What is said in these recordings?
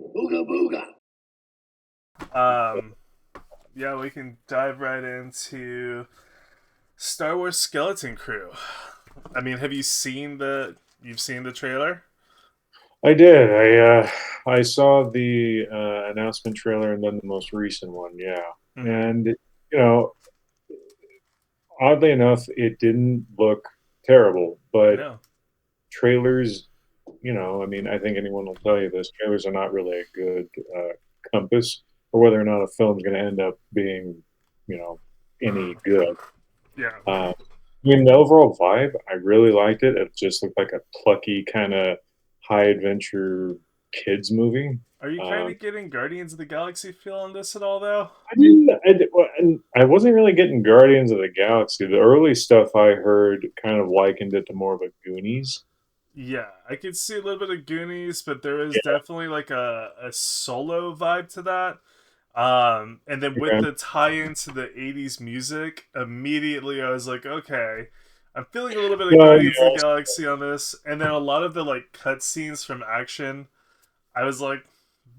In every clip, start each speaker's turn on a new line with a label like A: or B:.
A: Booga booga.
B: Um, yeah, we can dive right into Star Wars Skeleton Crew. I mean, have you seen you've seen the trailer?
A: I did. I saw the announcement trailer and then the most recent one. Yeah,
B: Mm-hmm.
A: and oddly enough, it didn't look terrible. But
B: No.
A: trailers, I mean, I think anyone will tell you this. Trailers are not really a good compass for whether or not a film's going to end up being, you know, any good.
B: Yeah.
A: I mean, the overall vibe, I really liked it. It just looked like a plucky kind of high adventure kids movie.
B: Are you kind
A: Um,
B: of getting Guardians of the Galaxy feel on this at all, though?
A: well, and I wasn't really getting Guardians of the Galaxy. The early stuff I heard kind of likened it to more of a Goonies.
B: Yeah, I could see a little bit of Goonies, but there is
A: Yeah.
B: definitely like a solo vibe to that. And then with
A: Okay.
B: the tie into the 80s music, immediately I was like, okay, I'm feeling a little bit of
A: Well,
B: Guardians of the
A: yeah.
B: Galaxy on this. And then a lot of the like cutscenes from action, I was like,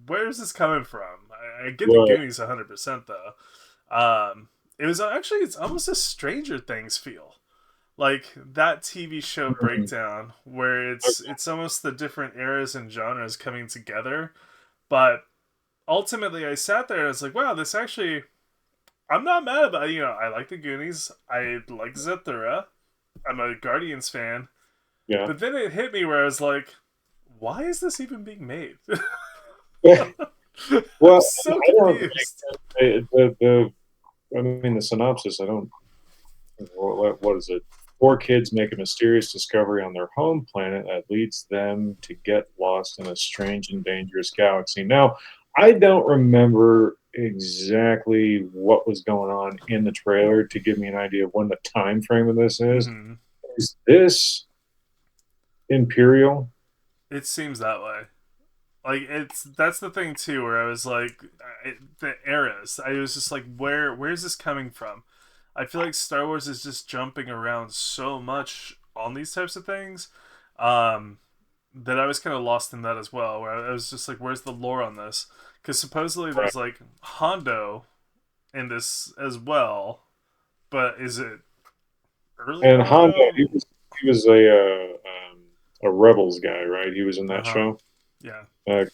B: where's this coming from? I get the
A: Right.
B: Goonies 100% though. It was actually, it's almost a Stranger Things feel, like that TV show
A: Mhm.
B: breakdown where it's almost the different eras and genres coming together. But ultimately, I sat there and I was like, wow, this actually, I'm not mad about it. I like the Goonies. I like Zathura. I'm a Guardians fan.
A: Yeah.
B: But then it hit me where I was like, why is this even being made? I'm
A: Well,
B: so
A: I don't
B: confused.
A: think I mean, the synopsis, I don't, what is it? Four kids make a mysterious discovery on their home planet that leads them to get lost in a strange and dangerous galaxy. Now, I don't remember exactly what was going on in the trailer to give me an idea of when the time frame of this is.
B: Hmm.
A: Is this Imperial?
B: It seems that way. Like that's the thing too, where I was like, the eras. I was just like, where's this coming from? I feel like Star Wars is just jumping around so much on these types of things, um, that I was kind of lost in that as well. Where I was just like, where's the lore on this? Because supposedly
A: Right.
B: there's like Hondo in this as well, but is it early
A: And Honda,
B: Hondo?
A: he was a Rebels guy, right? He was in
B: Uh
A: that
B: huh.
A: show.
B: Yeah.
A: Uh,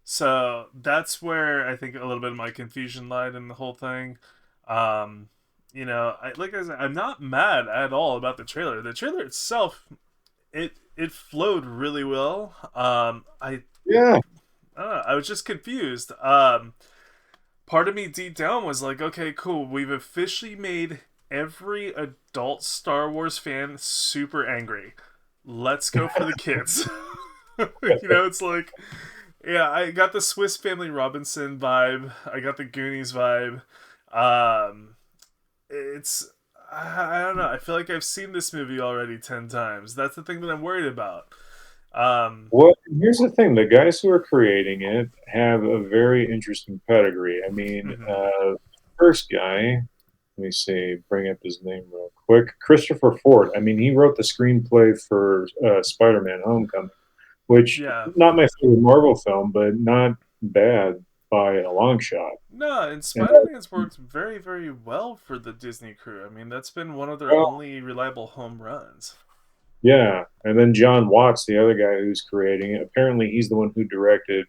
B: So that's where I think a little bit of my confusion lied in the whole thing. Um, like I said, I'm not mad at all about the trailer. The trailer itself, it flowed really well.
A: yeah,
B: I don't know, I was just confused. Part of me deep down was like, okay, cool. We've officially made every adult Star Wars fan super angry. Let's go for the kids. It's like, yeah, I got the Swiss Family Robinson vibe. I got the Goonies vibe. Um, it's I don't know. I feel like I've seen this movie already 10 times. That's the thing that I'm worried about. Um,
A: well, here's the thing: the guys who are creating it have a very interesting pedigree. I mean,
B: mhm.
A: first guy, let me see, bring up his name real quick. Christopher Ford. I mean, he wrote the screenplay for Spider-Man: Homecoming, which
B: Yeah.
A: not my favorite Marvel film, but not bad by a long shot.
B: No, and
A: And
B: Spider Man's worked very, very well for the Disney crew. I mean, that's been one of their
A: well,
B: only reliable home runs.
A: yeah, and then John Watts, the other guy who's creating it, apparently he's the one who directed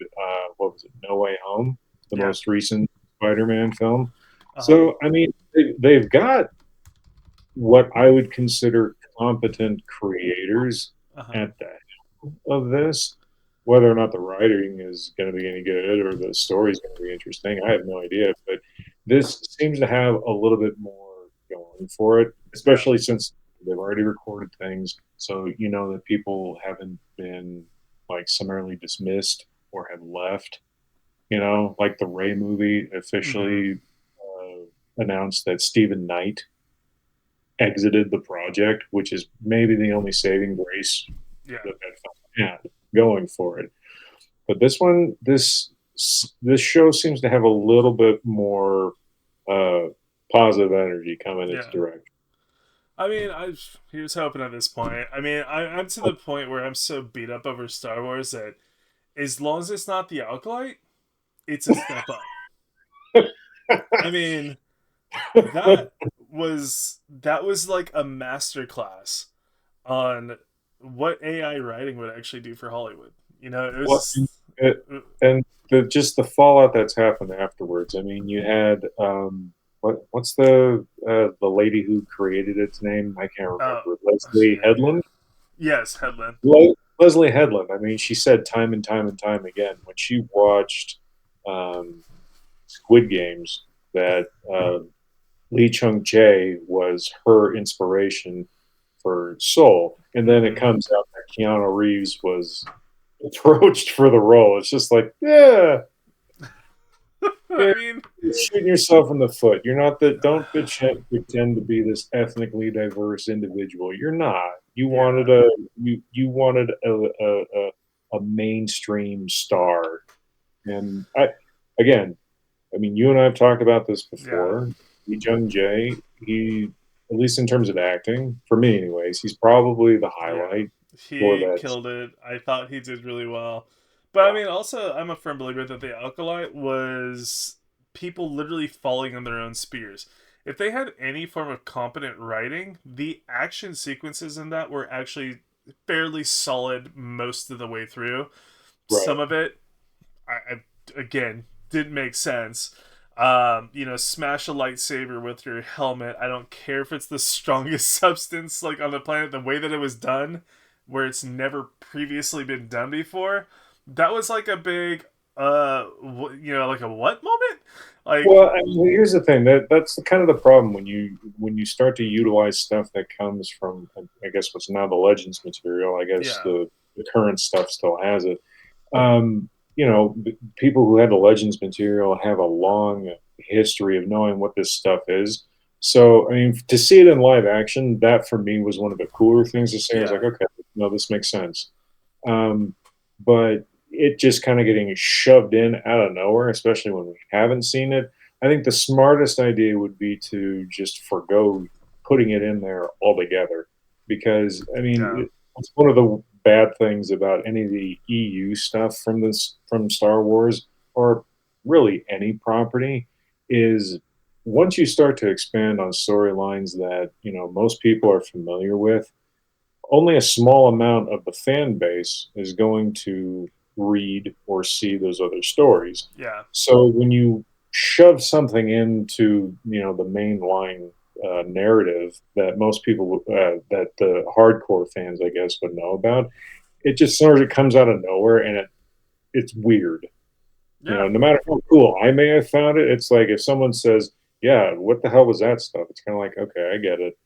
A: what was it, No Way Home, the
B: Yeah.
A: most recent Spider-Man film.
B: Uh huh.
A: So I mean, they've got what I would consider competent creators
B: Uh huh.
A: at the helm of this. Whether or not the writing is going to be any good or the story is going to be interesting, I have no idea. But this seems to have a little bit more going for it,
B: Yeah.
A: especially since they've already recorded things. So you know that people haven't been like summarily dismissed or have left. Like the Ray movie
B: Mm-hmm.
A: officially announced that Stephen Knight exited the project, which is maybe the only saving grace
B: Yeah.
A: that that film had going for it. But this show seems to have a little bit more uh, positive energy coming its
B: Yeah.
A: direction.
B: I mean, here's hoping at this point. I mean, I'm to the point where I'm so beat up over Star Wars that as long as it's not the Alkalite, it's a step up. I mean, that that was like a masterclass on what AI writing would actually do for Hollywood. You know, it was
A: Well,
B: just
A: and just the fallout that's happened afterwards. I mean, you had what's the lady who created its name? I can't
B: oh,
A: remember. Leslie Headland.
B: yes, Headland.
A: Leslie Headland. I mean, she said time and time and time again when she watched um, Squid Games that Lee Chung Jae was her inspiration for Soul, and then it
B: Mm-hmm.
A: comes out that Keanu Reeves was approached for the role. It's just like, yeah,
B: I
A: yeah,
B: mean,
A: you're shooting yourself in the foot. You're not the don't pretend to be this ethnically diverse individual. You're not.
B: yeah,
A: You wanted a mainstream star, and again, I mean, you and I have talked about this
B: yeah.
A: before. Lee Jung Jae, he, at least in terms of acting, for me anyways, he's probably the
B: Yeah,
A: highlight for
B: he
A: that.
B: killed it. I thought he did really well. But I mean, also, I'm a firm believer that the Alkalite was people literally falling on their own spears. If they had any form of competent writing, the action sequences in that were actually fairly solid most of the way through. Some
A: Right.
B: of it, again, didn't make sense. Smash a lightsaber with your helmet. I don't care if it's the strongest substance like on the planet. The way that it was done, where it's never previously been done before, that was like a big, like a what moment? Like,
A: Well, I mean, here's the thing that's kind of the problem when you start to utilize stuff that comes from, I guess, what's now the Legends material. I guess
B: yeah,
A: the current stuff still has it. Um, People who had the Legends material have a long history of knowing what this stuff is. So, I mean, to see it in live action, that for me was one of the cooler things to see. I was like,
B: yeah,
A: okay, no, this makes sense. Um, but it just kind of getting shoved in out of nowhere, especially when we haven't seen it. I think the smartest idea would be to just forego putting it in there altogether, because I mean,
B: yeah,
A: it's one of the bad things about any of the EU stuff from Star Wars, or really any property, is once you start to expand on storylines that most people are familiar with, only a small amount of the fan base is going to read or see those other stories.
B: yeah,
A: So when you shove something into the mainline narrative that most people that the hardcore fans, I guess, would know about, it just sort of comes out of nowhere, and it's weird.
B: yeah,
A: No matter how cool I may have found it, it's like if someone says, "Yeah, what the hell was that stuff?" It's kind of like, okay, I get it.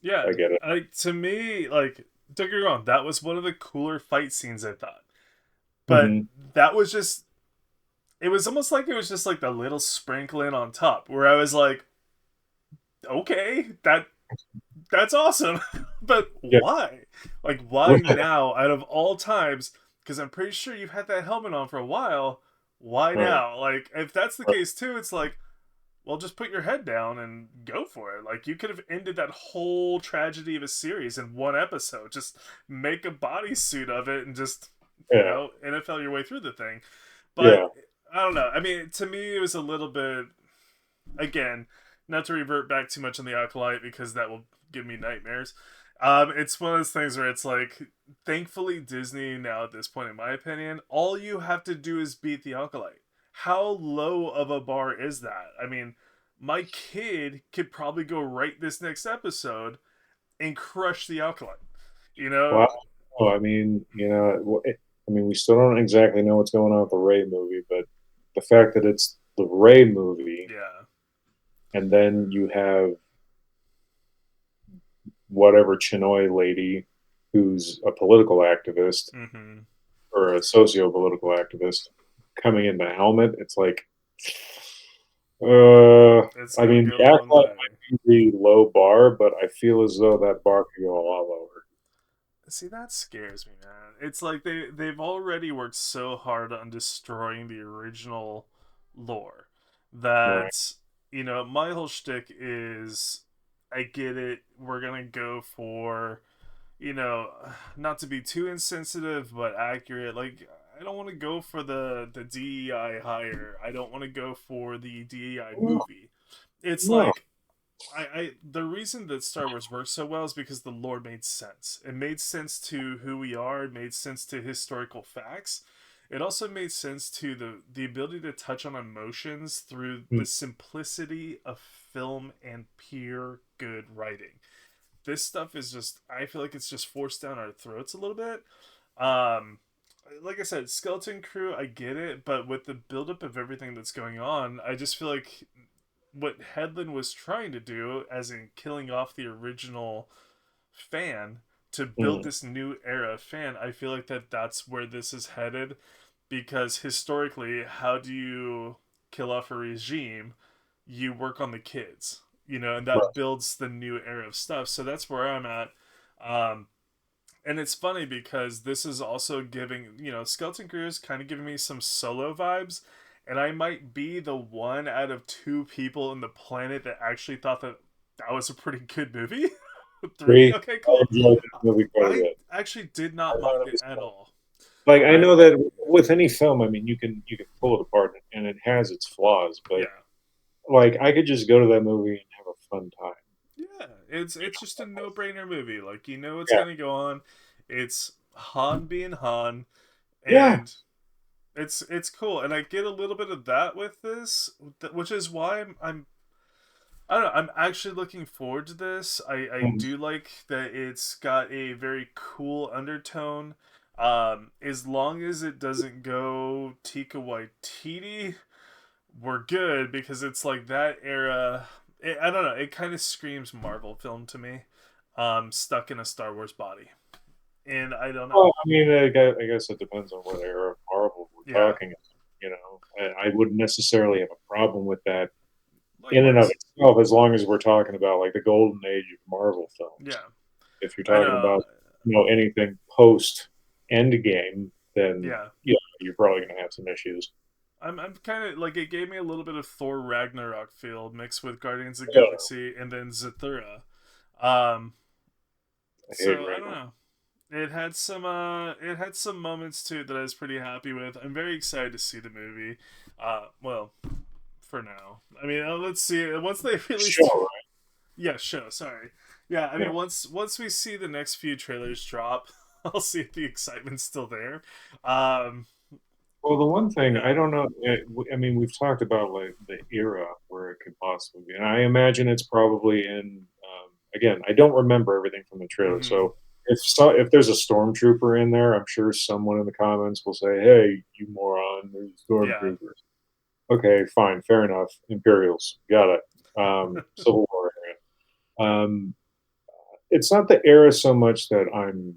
B: yeah.
A: I get it.
B: Like to me, like don't get me wrong, that was one of the cooler fight scenes I thought. But
A: Hmm.
B: that was just it was almost like it was just like the little sprinkling on top where I was like, okay, that's awesome. But
A: Yeah.
B: why? Like why now out of all times? Because I'm pretty sure you've had that helmet on for a while. Why
A: Right.
B: now? Like if that's the
A: Right.
B: case too, it's like, well, just put your head down and go for it. Like you could have ended that whole tragedy of a series in one episode. Just make a bodysuit of it and just
A: Yeah.
B: NFL your way through the thing. But
A: Yeah.
B: I don't know. I mean, to me, it was a little bit again, not to revert back too much on the Acolyte because that will give me nightmares. It's one of those things where it's like, thankfully, Disney now at this point, in my opinion, all you have to do is beat the Acolyte. How low of a bar is that? I mean, my kid could probably go right this next episode and crush the Acolyte. You know?
A: Well, I mean, I mean, we still don't exactly know what's going on with the Ray movie, but the fact that it's the Ray movie,
B: Yeah.
A: and then you have whatever Chinoy lady who's a political activist
B: Mm-hmm.
A: or a socio-political activist coming in the helmet, it's like,
B: It's
A: I
B: gonna
A: mean,
B: go
A: the
B: a long
A: Acolyte
B: way.
A: might be the low bar, but I feel as though that bar could go a lot lower.
B: See, that scares me, man. It's like they've already worked so hard on destroying the original lore
A: Right.
B: that my whole shtick is I get it. We're gonna go for you know not to be too insensitive but accurate. Like I don't want to go for the DEI hire. I don't want to go for the DEI
A: No,
B: movie. It's
A: no.
B: like I the reason that Star Wars works so well is because the lore made sense. It made sense to who we are. It made sense to historical facts. It also made sense to the ability to touch on emotions through
A: Mm,
B: the simplicity of film and pure good writing. This stuff is just, I feel like it's just forced down our throats a little bit. Um, like I said, Skeleton Crew, I get it, but with the buildup of everything that's going on, I just feel like what Headland was trying to do, as in killing off the original fan to build
A: mm.
B: this new era of fan, I feel like that's where this is headed. Because historically, how do you kill off a regime? You work on the kids, and that
A: Right.
B: builds the new era of stuff. So that's where I'm at. Um, and it's funny because this is also giving, Skeleton Crew is kind of giving me some Solo vibes, and I might be the one out of two people in the planet that actually thought that that was a pretty good movie. Three,
A: See,
B: okay,
A: I
B: cool.
A: enjoyed that movie quite a
B: I
A: bit.
B: actually did
A: I
B: not mind
A: thought it
B: it
A: was
B: at
A: fun.
B: all.
A: Like I
B: I
A: know that with any film, I mean, you can pull it apart and it has its flaws, but
B: Yeah,
A: like I could just go to that movie and have a fun time.
B: yeah. It's just a no brainer movie. Like what's
A: Yeah,
B: gonna go on. It's Han being Han,
A: yeah.
B: and it's cool, and I get a little bit of that with this, which is why I don't know. I'm actually looking forward to this. I
A: Mm.
B: do like that it's got a very cool undertone. As long as it doesn't go Tika Waititi, we're good because it's like that era. I don't know. It kind of screams Marvel film to me. Stuck in a Star Wars body, and I don't know.
A: Well, I mean, I guess it depends on what era of Marvel we're
B: Yeah,
A: talking about. I wouldn't necessarily have a problem with that in and of
B: likewise.
A: itself, as long as we're talking about like the golden age of Marvel films.
B: Yeah,
A: If you're
B: I
A: talking
B: know.
A: about anything post Endgame, then
B: Yeah,
A: you're probably going to have some issues.
B: I'm kind of like, it gave me a little bit of Thor Ragnarok feel mixed with Guardians of the
A: Yeah,
B: Galaxy and then Zathura. Um,
A: I hate
B: so I don't
A: Ragnarok.
B: know. It had some moments too that I was pretty happy with. I'm very excited to see the movie. Well, for now. I mean, let's see once they
A: Show,
B: release.
A: right?
B: Yeah, show. Sorry. Yeah, I
A: Yeah.
B: mean, once we see the next few trailers drop, I'll see if the excitement's still there. Um,
A: Well, the one thing I
B: yeah.
A: don't know, I mean, we've talked about like the era where it could possibly be, and I imagine it's probably in. Again, I don't remember everything from the trailer,
B: Mm-hmm.
A: so if there's a stormtrooper in there, I'm sure someone in the comments will say, "Hey, you moron, there's
B: Yeah.
A: stormtroopers." Okay, fine, fair enough. Imperials, got it. Civil War era. It's not the era so much that I'm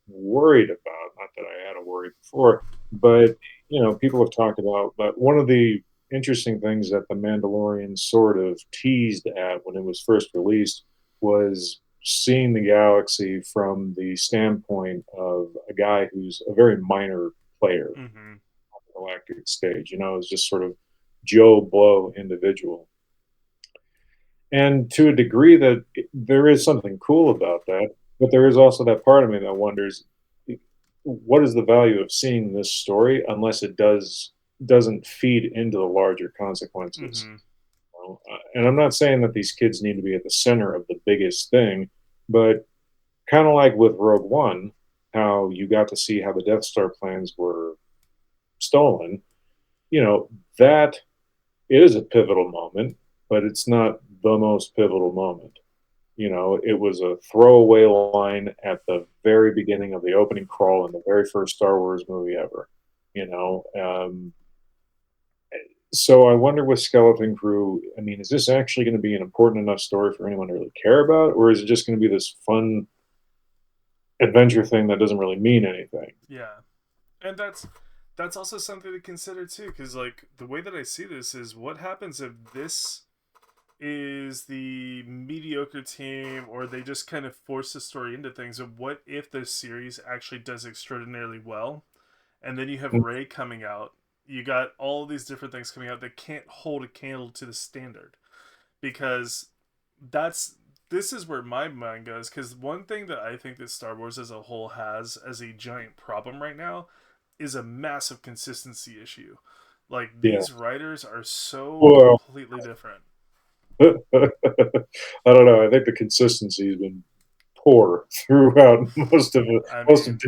A: worried about. Not that I had a worry before, but people have talked about. But one of the interesting things that the Mandalorian sort of teased at when it was first released was seeing the galaxy from the standpoint of a guy who's a very minor player
B: Mm-hmm.
A: on the galactic stage. Is just sort of Joe Blow individual. And to a degree that there is something cool about that, but there is also that part of me that wonders what is the value of seeing this story unless it doesn't feed into the larger consequences.
B: Mm-hmm.
A: And I'm not saying that these kids need to be at the center of the biggest thing, but kind of like with Rogue One, how you got to see how the Death Star plans were stolen. That is a pivotal moment, but it's not the most pivotal moment. It was a throwaway line at the very beginning of the opening crawl in the very first Star Wars movie ever. You know, um, so I wonder with Skeleton Crew. I mean, is this actually going to be an important enough story for anyone to really care about, or is it just going to be this fun adventure thing that doesn't really mean anything?
B: Yeah. And that's also something to consider too, because like the way that I see this is, what happens if this is the mediocre team, or they just kind of force the story into things, and what if the series actually does extraordinarily well, and then you have Ray coming out, you got all these different things coming out that can't hold a candle to the standard, because that's this is where my mind goes, because one thing that I think that Star Wars as a whole has as a giant problem right now is a massive consistency issue. Like
A: Yeah.
B: these writers are so
A: Well,
B: completely different.
A: I don't know. I think the consistency has been poor throughout
B: I
A: most of
B: mean,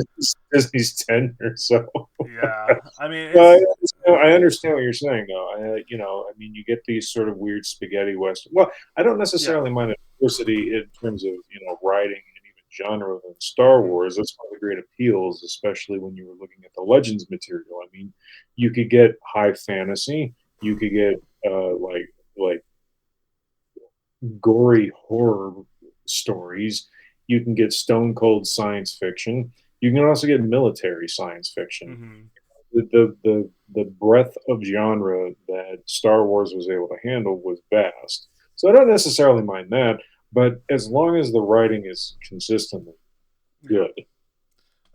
A: Disney's tenure. So
B: yeah. I mean,
A: I
B: it's
A: I understand what you're saying, though. I mean, you get these sort of weird spaghetti western. Well, I don't
B: yeah.
A: necessarily mind the diversity in terms of writing and even genre than Star
B: Mhm.
A: Wars. That's one of the great appeals, especially when you were looking at the Legends material. I mean, you could get high fantasy, you could get like gory horror stories. You can get stone cold science fiction. You can also get military science fiction.
B: Mhm.
A: The breadth of genre that Star Wars was able to handle was vast. So I don't necessarily mind that, but as long as the writing is consistently
B: Yeah.
A: good,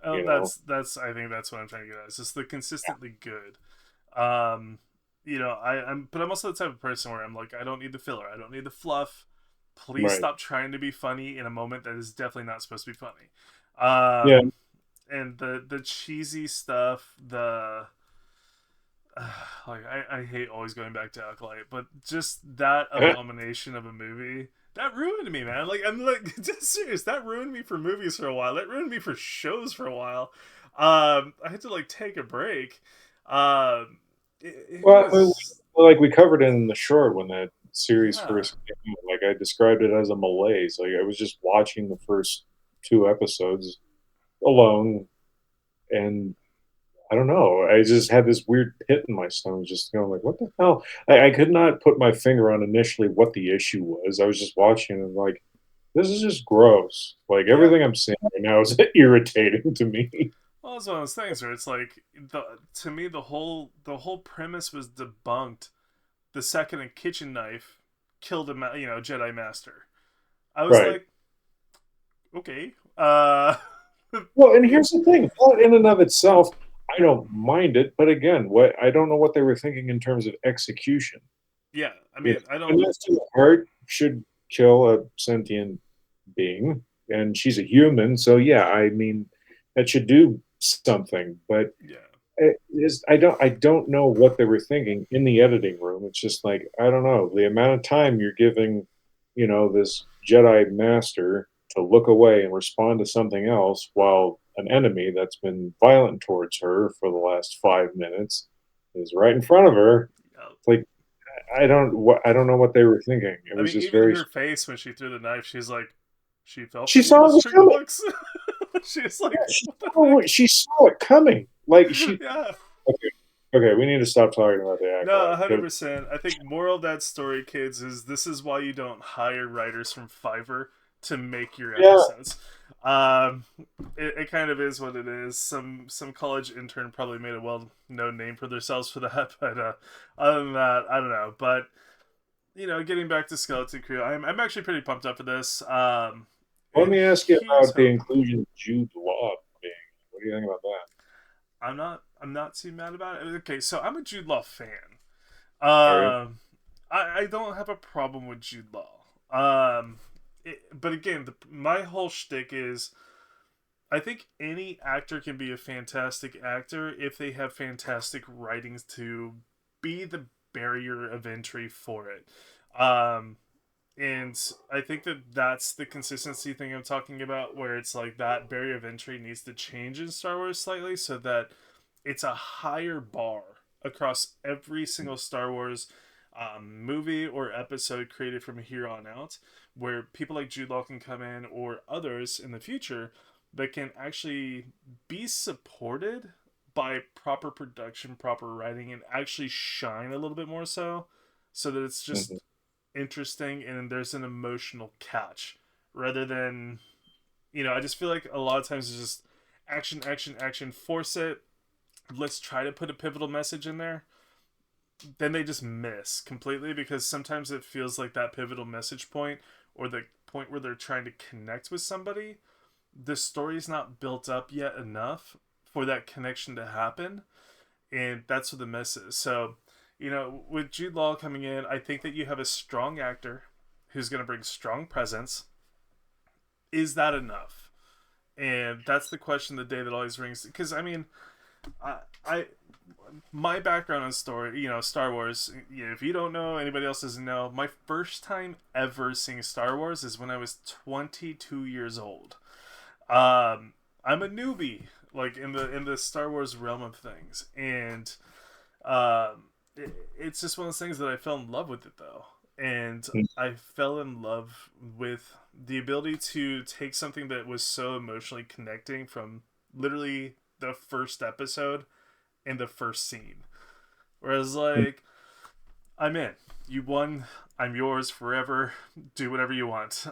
B: Oh,
A: you know.
B: that's I think that's what I'm trying to get at. It's just the consistently good. Um, but I'm also the type of person where I'm like, I don't need the filler. I don't need the fluff. Please
A: Right.
B: stop trying to be funny in a moment that is definitely not supposed to be funny.
A: Yeah.
B: And the cheesy stuff, the like I hate always going back to Acolyte, but just that abomination of a movie that ruined me, man. Like I'm like just serious. That ruined me for movies for a while. That ruined me for shows for a while. I had to like take a break. Um, it
A: Well, I mean,
B: was
A: like we covered it in the short when that series
B: yeah,
A: first came out. Like I described it as a malaise. Like I was just watching the first two episodes alone, and I don't know. I just had this weird pit in my stomach, just going like, "What the hell?" I could not put my finger on initially what the issue was. I was just watching and like, this is just gross. Like
B: yeah.
A: everything I'm seeing right now is irritating to me.
B: Well, it's one of those things where it's like to me the whole premise was debunked the second a kitchen knife killed a Jedi master. I was
A: Right.
B: like, okay,
A: Well, and here's the thing: that in and of itself, I don't mind it. But again, what I don't know what they were thinking in terms of execution.
B: yeah. I
A: You know,
B: mean, I
A: and
B: don't.
A: that's the heart should kill a sentient being, and she's a human, so yeah, I mean, that should do something. But
B: Yeah,
A: I don't know what they were thinking in the editing room. It's just like I don't know the amount of time you're giving, this Jedi master to look away and respond to something else while an enemy that's been violent towards her for the last 5 minutes is right in front of her.
B: yeah.
A: It's like I don't know what they were thinking. It
B: I
A: was
B: mean,
A: just
B: even
A: very.
B: her face when she threw the knife, she's like, she fell for
A: She
B: the
A: saw it was
B: string
A: coming.
B: hooks. She's
A: Yeah,
B: like, what the heck?
A: she saw it coming. Like she.
B: Yeah.
A: Okay, okay, we need to stop talking about the
B: No,
A: acolyte because
B: 100%. I think moral of that story, kids, is this is why you don't hire writers from Fiverr to make your
A: yeah.
B: episodes. Um, it kind of is what it is. Some college intern probably made a well known name for themselves for that, but other than that, I don't know. But getting back to Skeleton Crew, I'm actually pretty pumped up for this.
A: Let
B: And
A: me ask you
B: here's
A: about the
B: hoping.
A: inclusion of Jude Law being. What do you think about that?
B: I'm not too mad about it. Okay, so I'm a Jude Law fan.
A: Are you?
B: I don't have a problem with Jude Law. But again, my whole shtick is I think any actor can be a fantastic actor if they have fantastic writings to be the barrier of entry for it. Um, and I think that that's the consistency thing I'm talking about, where it's like that barrier of entry needs to change in Star Wars slightly so that it's a higher bar across every single Star Wars movie or episode created from here on out, where people like Jude Law can come in or others in the future that can actually be supported by proper production, proper writing, and actually shine a little bit more so that it's
A: Mhm.
B: just interesting and there's an emotional catch rather than I just feel like a lot of times it's just action, action, action, force it, let's try to put a pivotal message in there, then they just miss completely because sometimes it feels like that pivotal message point or the point where they're trying to connect with somebody, the story's not built up yet enough for that connection to happen, and that's what the miss is. So with Jude Law coming in, I think that you have a strong actor who's going to bring strong presence. Is that enough? And that's the question of the day that always rings, because I mean, I my background on story, Star Wars. If you don't know, anybody else doesn't know. My first time ever seeing Star Wars is when I was 22 years old. I'm a newbie, like in the Star Wars realm of things, and it's just one of those things that I fell in love with it though, and I fell in love with the ability to take something that was so emotionally connecting from literally the first episode and the first scene. Whereas like I'm in. You won. I'm yours forever. Do whatever you want.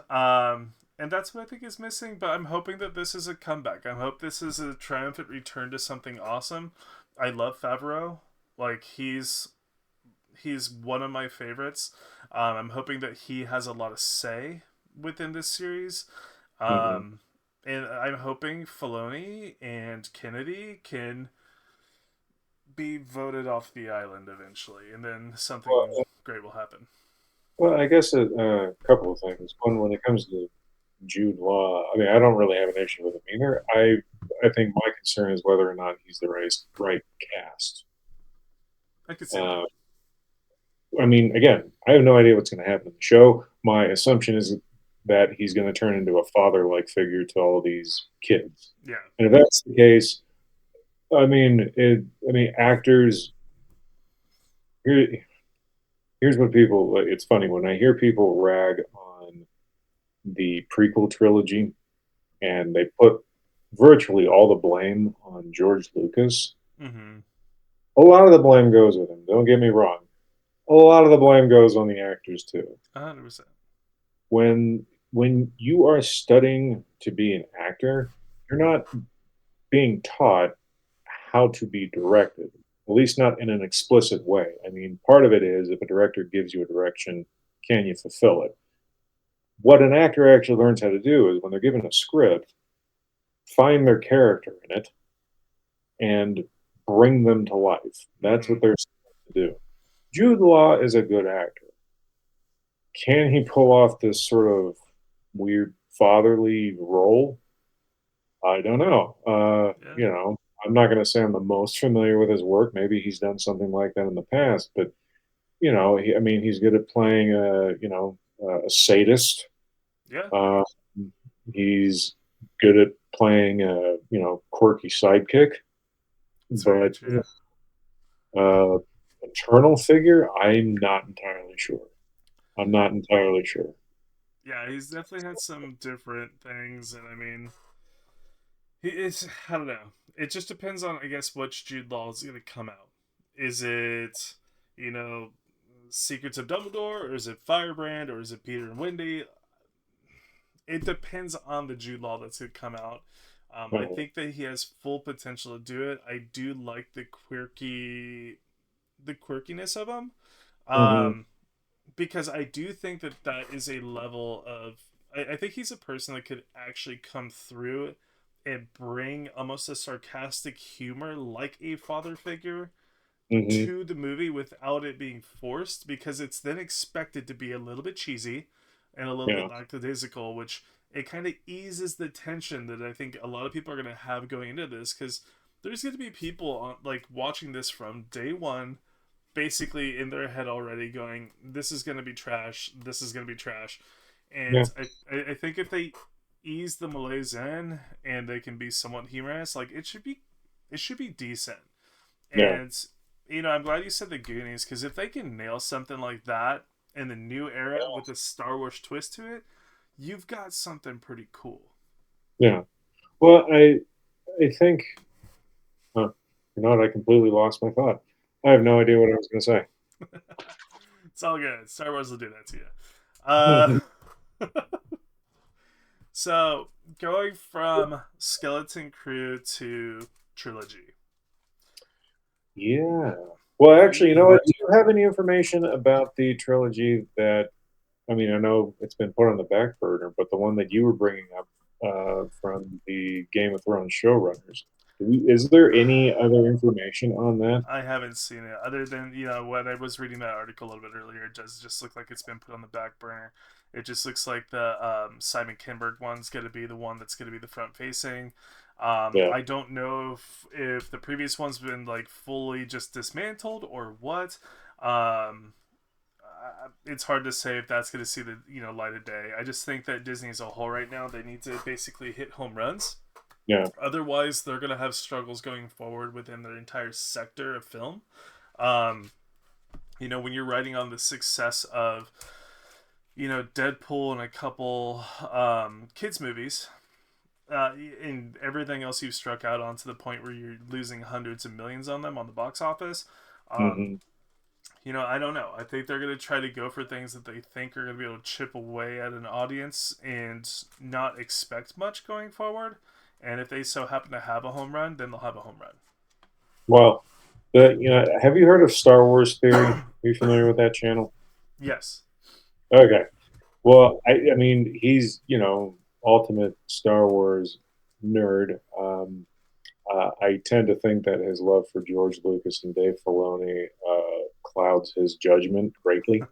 B: And that's what I think is missing. But I'm hoping that this is a comeback. I hope this is a triumphant return to something awesome. I love Favreau. Like he's one of my favorites. I'm hoping that he has a lot of say within this series.
A: Mm-hmm.
B: Um, and I'm hoping Filoni and Kennedy can be voted off the island eventually, and then something
A: Well,
B: great will happen.
A: well, I guess a couple of things. One, when it comes to Jude Law, I mean, I don't really have an issue with him either. I think my concern is whether or not he's the right cast.
B: I could see that.
A: Uh, I mean, again, I have no idea what's going to happen in the show. My assumption is that he's going to turn into a father-like figure to all these kids,
B: Yeah.
A: and if that's the case, I mean, actors. Here, here's what people. It's funny when I hear people rag on the prequel trilogy, and they put virtually all the blame on George Lucas.
B: Mm-hmm.
A: A lot of the blame goes with him. Don't get me wrong. A lot of the blame goes on the actors too.
B: 100%.
A: When you are studying to be an actor, you're not being taught how to be directed, at least not in an explicit way. I mean, part of it is if a director gives you a direction, can you fulfill it? What an actor actually learns how to do is when they're given a script, find their character in it and bring them to life. That's
B: Mm-hmm.
A: what they're supposed to do. Jude Law is a good actor. Can he pull off this sort of weird fatherly role? I don't know.
B: Yeah.
A: I'm not going to say I'm the most familiar with his work. Maybe he's done something like that in the past, but I mean, he's good at playing a sadist.
B: Yeah.
A: Uh, he's good at playing a quirky sidekick,
B: It's very
A: but
B: true.
A: uh, maternal figure, I'm not entirely sure. I'm not entirely sure.
B: Yeah, he's definitely had some different things, and I mean, it's I don't know. It just depends on I guess which Jude Law is gonna come out. Is it you know Secrets of Dumbledore, or is it Firebrand, or is it Peter and Wendy? It depends on the Jude Law that's gonna come out. I
A: Uh,
B: think that he has full potential to do it. I do like the quirkiness of him,
A: mhm,
B: um, because I do think that that is a level of. I think he's a person that could actually come through and bring almost a sarcastic humor, like a father figure,
A: mhm,
B: to the movie without it being forced, because it's then expected to be a little bit cheesy and a little bit
A: yeah,
B: lackadaisical, which it kind of eases the tension that I think a lot of people are going to have going into this, because there's going to be people on, like watching this from day one, basically in their head already going, "This is going to be trash. This is going to be trash,"
A: yeah,
B: and I think if they ease the malaise in and they can be somewhat humorous, like it should be decent.
A: yeah,
B: And I'm glad you said the Goonies, because if they can nail something like that in the new era with a Star Wars twist to it, you've got something pretty cool.
A: yeah. Well, I think, huh, I completely lost my thought. I have no idea what I was going to
B: It's all good. Star Wars will do that to you.
A: say.
B: So going from Skeleton Crew to trilogy.
A: Yeah. Well, actually, you know
B: We
A: what? Do you have any information about the trilogy that, I mean, I know it's been put on the back burner, but the one that you were bringing up from the Game of Thrones showrunners, is there any other information on that?
B: I haven't seen it other than when I was reading that article a little bit earlier. It does just look like it's been put on the back burner. It just looks like the Simon Kinberg one's going to be the one that's going to be the front facing.
A: Yeah.
B: I don't know if the previous one's been like fully just dismantled or what. It's hard to say if that's going to see the light of day. I just think that Disney as a whole right now, they need to basically hit home runs.
A: Yeah.
B: Otherwise, they're going to have struggles going forward within their entire sector of film. Um, when you're writing on the success of Deadpool and a couple kids movies, and everything else you've struck out on to the point where you're losing hundreds of millions on them on the box office. Um,
A: Hmm.
B: I don't know. I think they're going to try to go for things that they think are going to be able to chip away at an audience and not expect much going forward. And if they so happen to have a home run, then they'll have a home
A: Well, have you heard of Star Wars Theory? Are you familiar with that channel?
B: run. Yes.
A: Okay. Well, I mean, he's ultimate Star Wars nerd. I tend to think that his love for George Lucas and Dave Filoni clouds his judgment greatly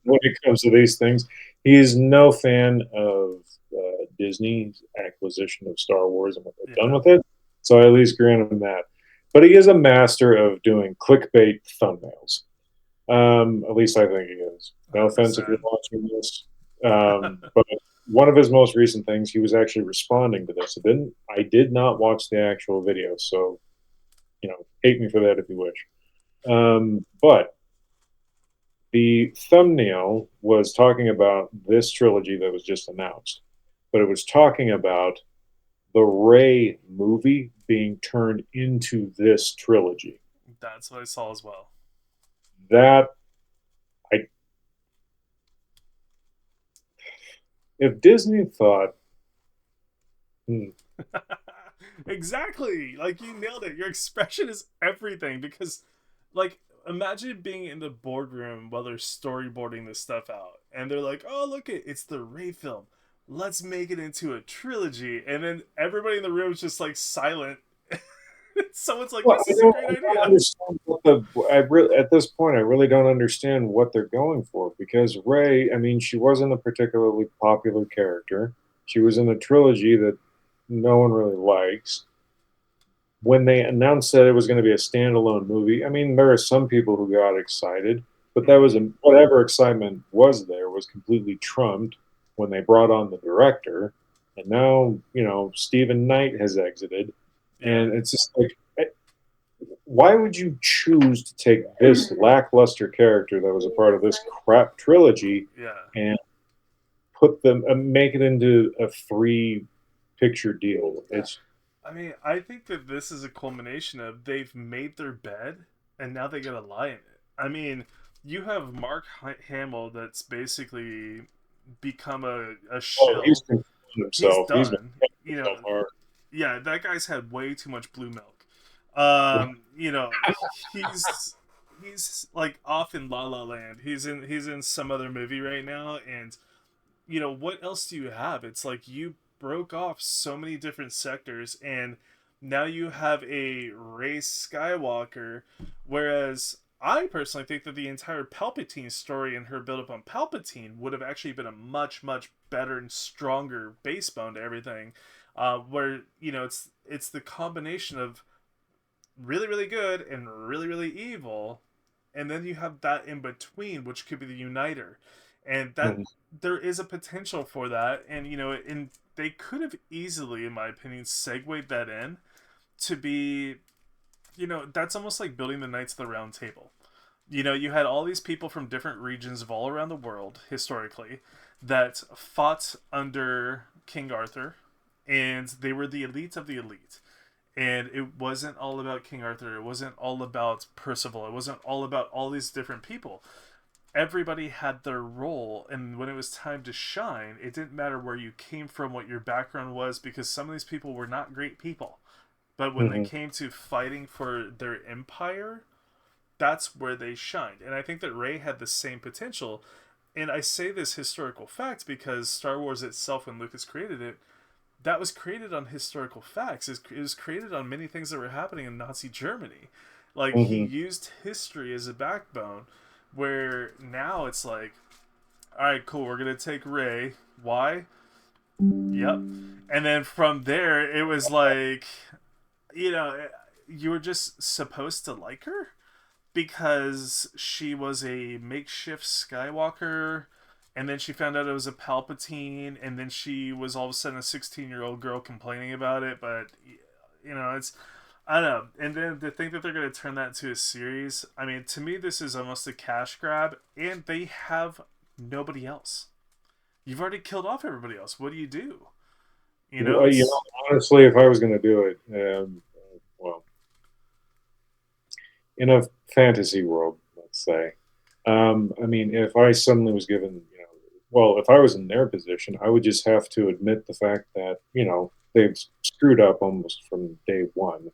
A: when it comes to these things. He is no fan of Disney's acquisition of Star Wars and what they've done
B: Yeah.
A: with it. So I at least grant him that. But he is a master of doing clickbait thumbnails. At least I think he is. No offense if you're
B: 100%.
A: watching this, but one of his most recent things, he was actually responding to this. I did not watch the actual video, so hate me for that if you wish. But the thumbnail was talking about this trilogy that was just announced, but it was talking about the Ray movie being turned into this trilogy.
B: That's what I saw as well.
A: That I if Disney thought, hmm,
B: Exactly. Like you nailed it. Your expression is everything because like imagine being in the boardroom while they're storyboarding this stuff out and they're like, "Oh, look it's the Ray film. Let's make it into a trilogy." And then everybody in the room is just like silent. Someone's like,
A: well,
B: "This is a great
A: I don't
B: idea."
A: understand at this point, I really don't understand what they're going for because Ray, I mean, she wasn't a particularly popular character. She was in a trilogy that no one really likes. When they announced that it was going to be a standalone movie, I mean, there are some people who got excited, but that was
B: Mhm.
A: whatever excitement was there was completely trumped when they brought on the director, and now Stephen Knight has exited,
B: Yeah.
A: and it's just like, why would you choose to take this lackluster character that was a part of this crap trilogy
B: Yeah.
A: and put them make it into a three picture deal? It's
B: I mean, I think that this is a culmination of they've made their bed and now they gotta lie in it. I mean, you have Mark Hamill that's basically become a
A: oh, he's
B: shill.
A: confused
B: He's
A: himself. He's been
B: done. You
A: so
B: know,
A: hard.
B: yeah, that guy's had way too much blue milk. He's like off in La La Land. He's in some other movie right now, and what else do you have? It's like you broke off so many different sectors, and now you have a Rey Skywalker, whereas I personally think that the entire Palpatine story and her build up on Palpatine would have actually been a much much better and stronger base bone to everything, where it's the combination of really really good and really really evil, and then you have that in between which could be the uniter, and that
A: Mhm.
B: there is a potential for that. And and they could have easily, in my opinion, segued that in to be, that's almost like building the Knights of the Round Table. You had all these people from different regions of all around the world historically that fought under King Arthur, and they were the elite of the elite. And it wasn't all about King Arthur. It wasn't all about Percival. It wasn't all about all these different people. Everybody had their role, and when it was time to shine, it didn't matter where you came from, what your background was, because some of these people were not great people. But when they
A: Mhm.
B: came to fighting for their empire, that's where they shined. And I think that Rey had the same potential. And I say this historical fact because Star Wars itself, when Lucas created it, that was created on historical facts. It was created on many things that were happening in Nazi Germany. Like he
A: Mhm.
B: used history as a backbone, where now it's like, all right, cool, we're gonna take Ray. Why? Yep. And then from there, it was like, you know, you were just supposed to like her because she was a makeshift Skywalker, and then she found out it was a Palpatine, and then she was all of a sudden a 16-year-old girl complaining about it. But it's I don't know. And then to think that they're going to turn that into a series, I mean, to me, this is almost a cash grab, and they have nobody else. You've already killed off everybody else. What do you do?
A: Well,
B: It's
A: honestly, if I was going to do it, well, in a fantasy world, let's say, I mean, if I suddenly was given, well, if I was in their position, I would just have to admit the fact that, they've screwed up almost from day one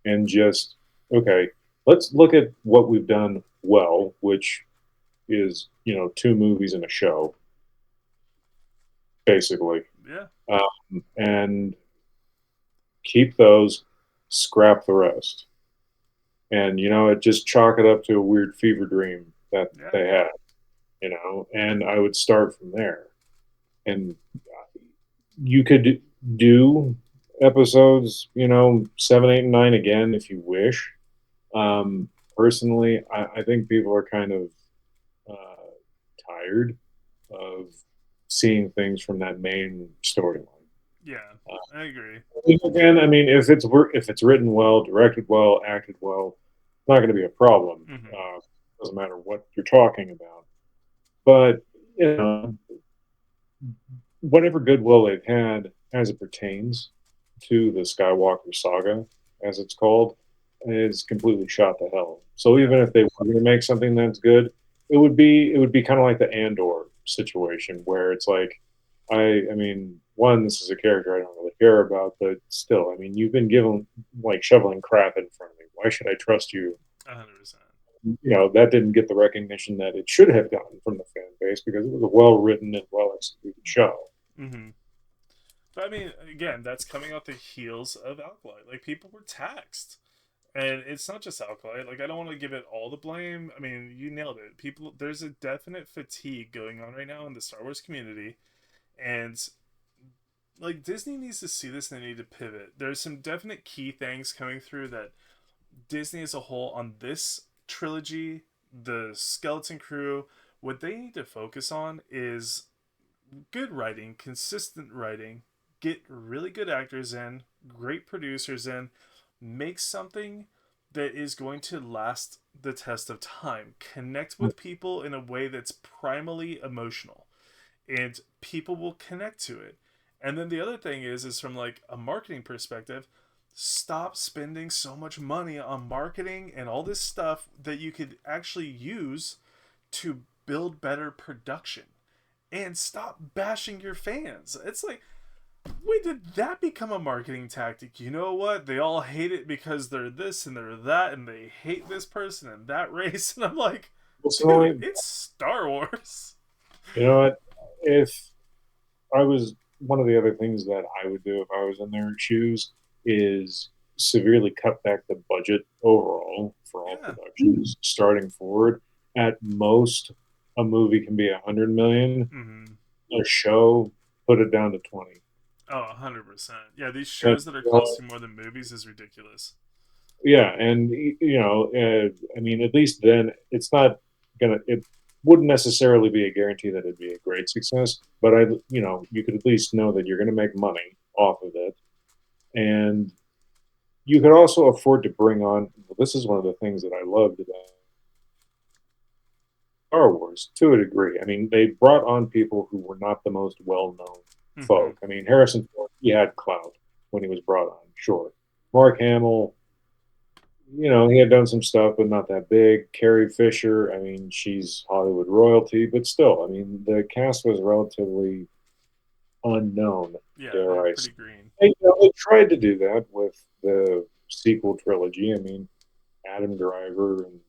A: and just, okay, let's look at what we've done well, which is, two movies and a show, basically,
B: yeah,
A: and keep those, scrap the rest. And, it just chalk it up to a weird fever dream that
B: yeah,
A: they had, and I would start from there. And you could do episodes, 7, 8, and 9 again if you wish. Personally, I think people are kind of tired of seeing things from that main storyline.
B: yeah. I agree.
A: Again, I mean, if it's written well, directed well, acted well, it's not going to be a problem.
B: Mm-hmm.
A: Doesn't matter what you're talking about. But you know, whatever goodwill they've had as it pertains to the Skywalker saga, as it's called, is completely shot to hell. So
B: Yeah.
A: even if they were going to make something that's good, it would be kind of like the Andor situation where it's like, I mean, one, this is a character I don't really care about, but still, I mean, you've been given like shoveling crap in front of me. Why should I trust you?
B: 100%.
A: That didn't get the recognition that it should have gotten from the fan base because it was a well written and well executed show.
B: Mm-hmm. But I mean, again, that's coming off the heels of Alkali. Like, people were taxed. And it's not just Alkali. Like, I don't want to give it all the blame. I mean, you nailed it. People, there's a definite fatigue going on right now in the Star Wars community. And, like, Disney needs to see this and they need to pivot. There's some definite key things coming through that Disney as a whole on this trilogy, the Skeleton Crew, what they need to focus on is good writing, consistent writing, get really good actors in, great producers in, make something that is going to last the test of time. Connect with people in a way that's primally emotional, and people will connect to it. And then the other thing is from like a marketing perspective, stop spending so much money on marketing and all this stuff that you could actually use to build better production, and stop bashing your fans. It's like, wait, did that become a marketing tactic? You know what? They all hate it because they're this and they're that, and they hate this person and that race. And I'm like, dude,
A: Personally,
B: it's Star Wars.
A: you know what? If I was one of the other things that I would do if I was in their shoes is severely cut back the budget overall for all
B: Yeah.
A: productions starting forward. At most, a movie can be 100 million.
B: Mm-hmm.
A: A show, put it down to 20.
B: Oh, 100%. Yeah, these
A: And,
B: shows that are costing more than movies is ridiculous.
A: yeah, and I mean, at least then it's not gonna. It wouldn't necessarily be a guarantee that it'd be a great success, but you could at least know that you're going to make money off of it, and you could also afford to bring on. Well, this is one of the things that I loved about Star Wars to a degree. I mean, they brought on people who were not the most well-known
B: Mm-hmm.
A: folk. I mean, Harrison Ford, he had clout when he was brought on, sure. Mark Hamill, he had done some stuff, but not that big. Carrie Fisher, I mean, she's Hollywood royalty, but still, I mean, the cast was relatively unknown,
B: Yeah, they're
A: dare I say.
B: pretty green.
A: And, they tried to do that with the sequel trilogy. I mean, Adam Driver and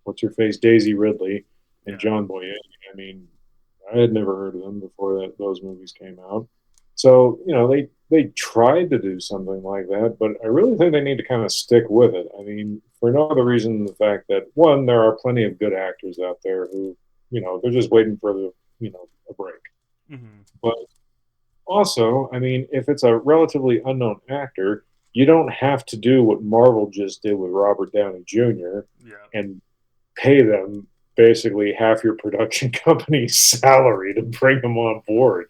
A: what's her face, Daisy Ridley, and
B: Yeah.
A: John Boyega. I mean, I had never heard of them before those movies came out. So they tried to do something like that, but I really think they need to kind of stick with it. I mean, for no other reason than the fact that one, there are plenty of good actors out there who they're just waiting for a break.
B: Mm-hmm.
A: But Also, I mean, if it's a relatively unknown actor, you don't have to do what Marvel just did with Robert Downey Jr.
B: Yeah.
A: and pay them basically half your production company's salary to bring them on board.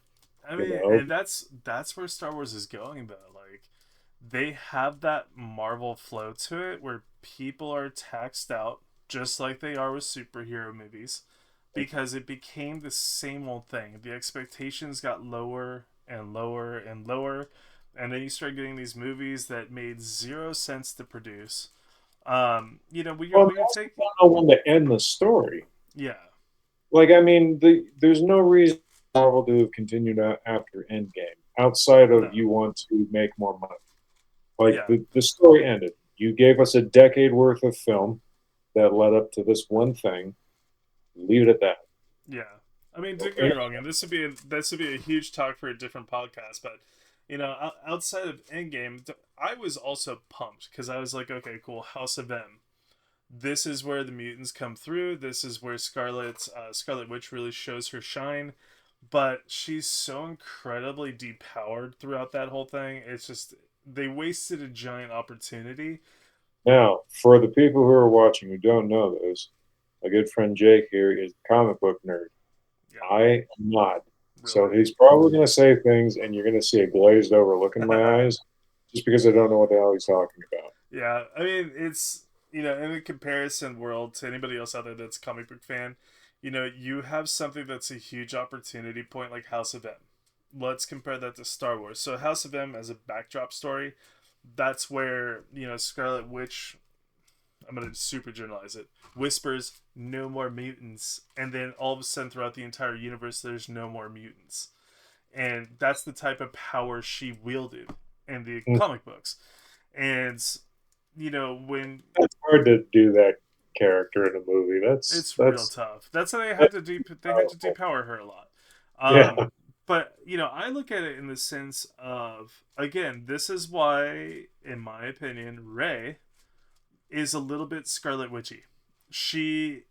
B: I
A: You
B: mean,
A: know,
B: and that's where Star Wars is going though. Like they have that Marvel flow to it where people are taxed out just like they are with superhero movies because it became the same old thing. The expectations got lower and lower and lower, and then you start getting these movies that made zero sense to produce.
A: well,
B: When
A: they
B: you
A: also
B: take
A: don't know when to end the story.
B: yeah,
A: Like, I mean, there's no reason Marvel to have continued after Endgame outside of
B: no,
A: you want to make more money. Like,
B: yeah,
A: the story ended. You gave us a decade worth of film that led up to this one thing. Leave it at that.
B: yeah. I mean, don't get me
A: And
B: wrong, and this would be a huge talk for a different podcast. But outside of Endgame, I was also pumped because I was like, okay, cool, House of M. This is where the mutants come through. This is where Scarlet Witch really shows her shine. But she's so incredibly depowered throughout that whole thing. It's just they wasted a giant opportunity.
A: now, for the people who are watching who don't know this, my good friend Jake here is a comic book nerd.
B: Yeah,
A: I am not. So
B: really.
A: he's probably going to say things, and you're going to see a glazed over look in my eyes just because I don't know what the hell he's talking about.
B: Yeah, I mean, it's in the comparison world to anybody else out there that's a comic book fan, you have something that's a huge opportunity point like House of M. Let's compare that to Star Wars. So House of M as a backdrop story, that's where Scarlet Witch. I'm gonna super generalize it. Whispers no more mutants, and then all of a sudden throughout the entire universe, there's no more mutants, and that's the type of power she wielded in the
A: Mm,
B: comic books. And when
A: It's hard to do that character in a movie.
B: it's real tough. That's how
A: That's
B: they had to
A: powerful.
B: depower her a lot.
A: Yeah.
B: But I look at it in the sense of again, this is why, in my opinion, Rey is a little bit Scarlet Witchy. She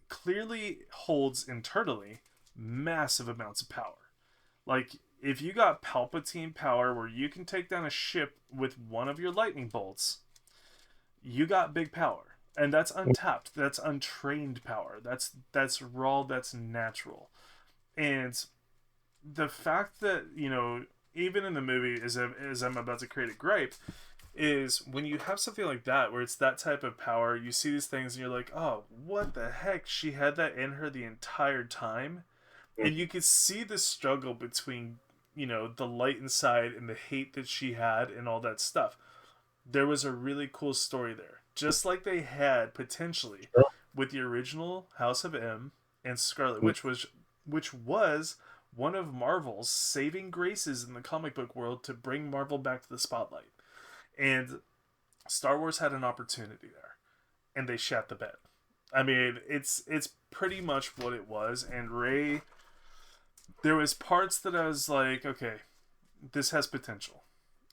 B: clearly holds internally massive amounts of power. Like if you got Palpatine power where you can take down a ship with one of your lightning bolts, you got big power. And that's untapped. That's untrained power. That's raw, that's natural. And the fact that, even in the movie as I'm about to create a gripe, is when you have something like that where it's that type of power, you see these things and you're like, oh, what the heck? She had that in her the entire time. And you could see the struggle between, the light inside and the hate that she had and all that stuff. There was a really cool story there. Just like they had potentially with the original House of M and Scarlet Witch, which was one of Marvel's saving graces in the comic book world to bring Marvel back to the spotlight. And Star Wars had an opportunity there, and they shat the bed. I mean, it's pretty much what it was. And Ray, there was parts that I was like, okay, this has potential.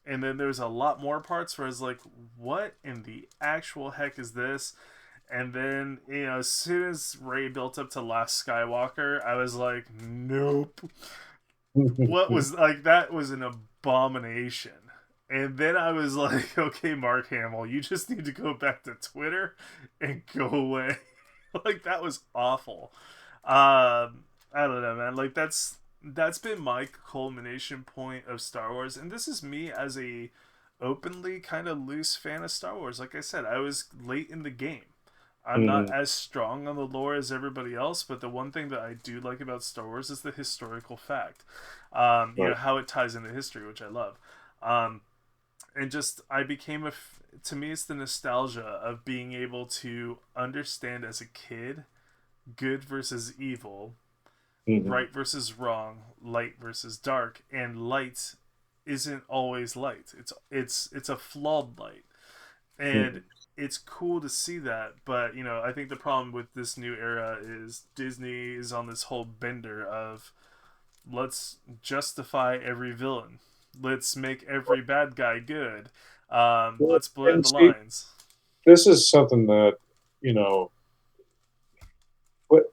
B: And then there's a lot more parts where I was like, what in the actual heck is this? And then, as soon as Ray built up to Last Skywalker, I was like, nope. What was like that was an abomination. And then I was like, okay, Mark Hamill, you just need to go back to Twitter and go away. Like that was awful. I don't know, man. Like that's been my culmination point of Star Wars, and this is me as a openly kind of loose fan of Star Wars. Like I said, I was late in the game. I'm not
A: Mhm.
B: as strong on the lore as everybody else, but the one thing that I do like about Star Wars is the historical fact.
A: Right.
B: How it ties into history, which I love. Um, and just I became to me it's the nostalgia of being able to understand as a kid good versus evil,
A: Mhm.
B: right versus wrong, light versus dark, and light isn't always light. It's a flawed light, and
A: Mhm.
B: it's cool to see that. But I think the problem with this new era is Disney is on this whole bender of let's justify every villain, let's make every bad guy good,
A: Well,
B: let's blur
A: and
B: the
A: see,
B: lines.
A: this is something that, you know, what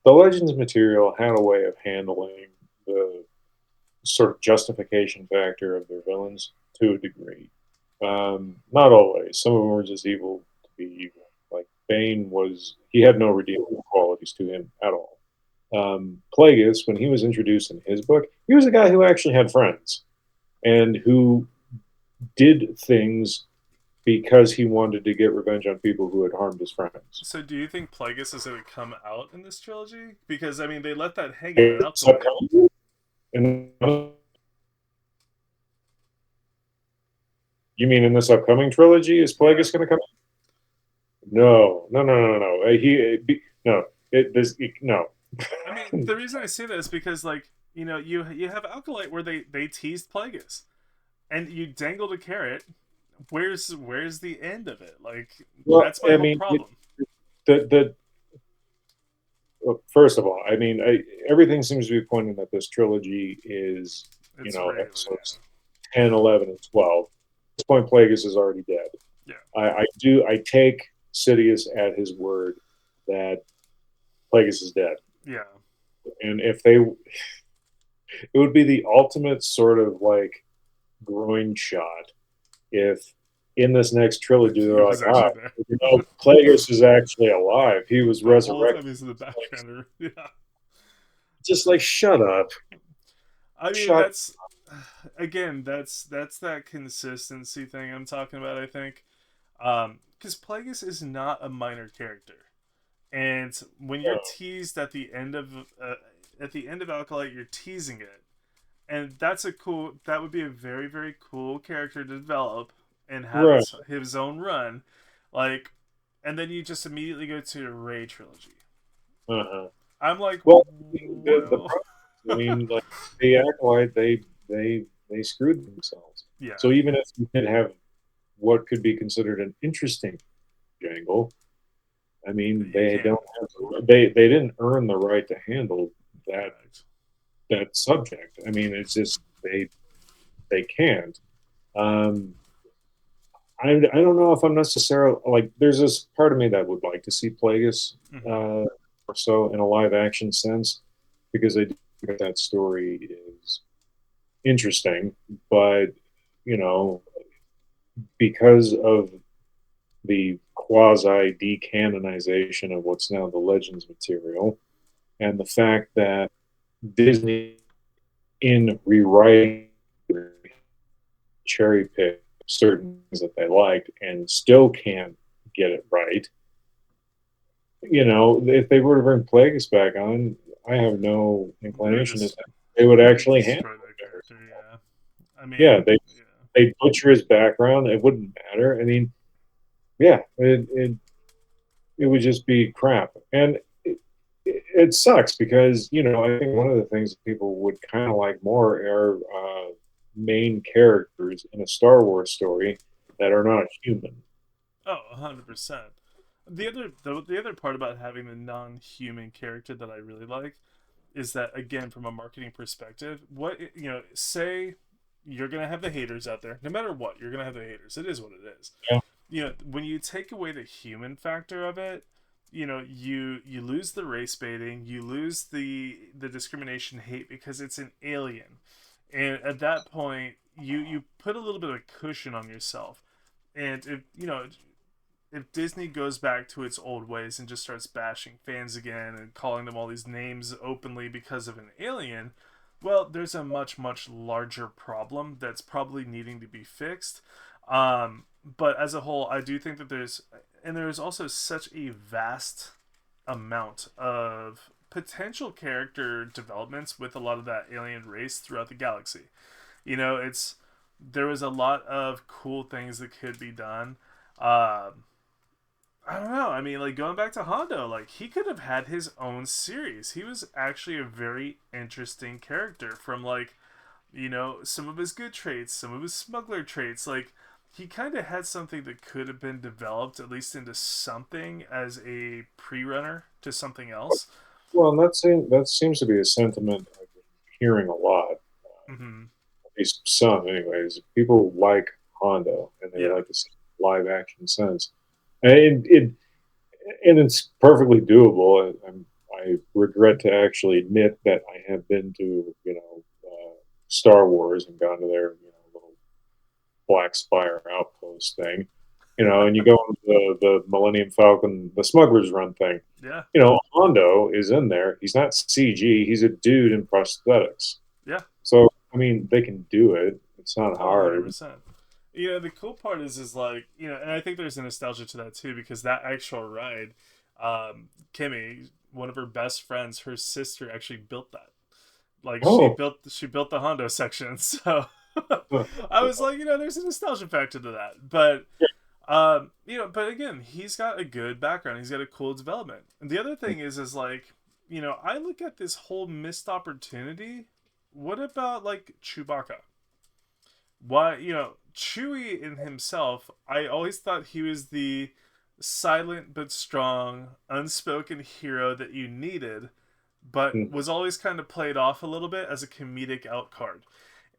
A: the Legends material had a way of handling the sort of justification factor of their villains to a degree. Not always. Some of them were just evil to be evil. Like Bane was, he had no redeemable qualities to him at all. Plagueis, when he was introduced in his book, he was a guy who actually had friends and who did things because he wanted to get revenge on people who had harmed his friends.
B: So, do you think Plagueis is going to come out in this trilogy? Because I mean, they let that hang in an
A: It's
B: alkali.
A: upcoming. And you mean in this upcoming trilogy, is
B: Yeah.
A: Plagueis going to come? No, no, no, no, no. No. No.
B: I mean, the reason I say that is because, like, you have Alkalite where they teased Plagueis, and you dangled a carrot. Where's the end of it? Like,
A: Well,
B: that's my
A: I
B: whole
A: mean,
B: problem.
A: the well, first of all, I mean, everything seems to be pointing that this trilogy is,
B: It's regular,
A: episodes 10, 11, and 12. At this point, Plagueis is already dead.
B: yeah,
A: I take Sidious at his word that Plagueis is dead.
B: yeah, yeah.
A: And if they, it would be the ultimate sort of like groin shot if in this next trilogy
B: He
A: they're like,
B: was actually there
A: Plagueis is actually alive. He was
B: the whole
A: resurrected.
B: time. He's in the background. Yeah,
A: Just like, shut up.
B: I mean,
A: Shut
B: that's again, that's that consistency thing I'm talking about. I think, because Plagueis is not a minor character. And when you're
A: up.
B: teased at the end of Alkalite, you're teasing it, and that would be a very very cool character to develop and have
A: Right.
B: his own run, like, and then you just immediately go to a Ray trilogy.
A: Uh-huh.
B: I'm like,
A: Well, the
B: well,
A: problem, I mean, like the acolyte, they screwed themselves.
B: yeah,
A: So even if you could have what could be considered an interesting jangle, I mean,
B: you can't.
A: they didn't earn the right to handle that
B: Correct.
A: that subject. I mean, it's just they can't. Um, I don't know if I'm necessarily like. There's this part of me that would like to see Plagueis
B: Hmm.
A: or so in a live action sense because I do think that story is interesting, but you know, because of the quasi decanonization of what's now the Legends material, and the fact that Disney, in rewriting, cherry pick certain things that they liked and still can't get it right. If they were to bring Plagueis back on, I have no
B: They're
A: inclination that
B: just
A: they would
B: they
A: actually handle
B: destroy that
A: it.
B: character. Yeah, I
A: Yeah,
B: mean, yeah.
A: they butcher his background. It wouldn't matter. I mean, yeah, it would just be crap. And it sucks because I think one of the things that people would kind of like more are main characters in a Star Wars story that are not human.
B: Oh, 100%. The other part about having the non-human character that I really like is that, again, from a marketing perspective, say you're gonna have the haters out there. No matter what, you're gonna have the haters. It is what it is.
A: Yeah,
B: When you take away the human factor of it, you lose the race baiting, you lose the discrimination, hate, because it's an alien, and at that point, you put a little bit of cushion on yourself. And if Disney goes back to its old ways and just starts bashing fans again and calling them all these names openly because of an alien, well, there's a much, much larger problem that's probably needing to be fixed. But as a whole, I do think that there's also such a vast amount of potential character developments with a lot of that alien race throughout the galaxy. It's there was a lot of cool things that could be done. Um, I don't know. I mean, like, going back to Hondo, like, he could have had his own series. He was actually a very interesting character from, like, some of his good traits, some of his smuggler traits. Like, he kind of had something that could have been developed at least into something as a pre-runner to something else.
A: well, that seems to be a sentiment I've been hearing a lot,
B: Mm-hmm.
A: at least some, anyways. People like Hondo, and they
B: Yeah.
A: like to see live action sense, and it's perfectly doable. I regret to actually admit that I have been to Star Wars and gone to their little Black Spire outpost thing, and you go into the Millennium Falcon, the Smuggler's Run thing.
B: Yeah.
A: Hondo is in there. He's not CG. He's a dude in prosthetics.
B: Yeah.
A: So I mean, they can do it. It's not
B: Oh,
A: hard.
B: 100%. The cool part is like, and I think there's a nostalgia to that too, because that actual ride, Kimmy, one of her best friends, her sister actually built that. Like
A: Oh,
B: she built the Hondo section. So I was like, there's a nostalgia factor to that. But but again, he's got a good background. He's got a cool development. And the other thing is like, I look at this whole missed opportunity. What about like Chewbacca? Why, Chewie in himself, I always thought he was the silent but strong, unspoken hero that you needed, but
A: mm,
B: was always kind of played off a little bit as a comedic out card.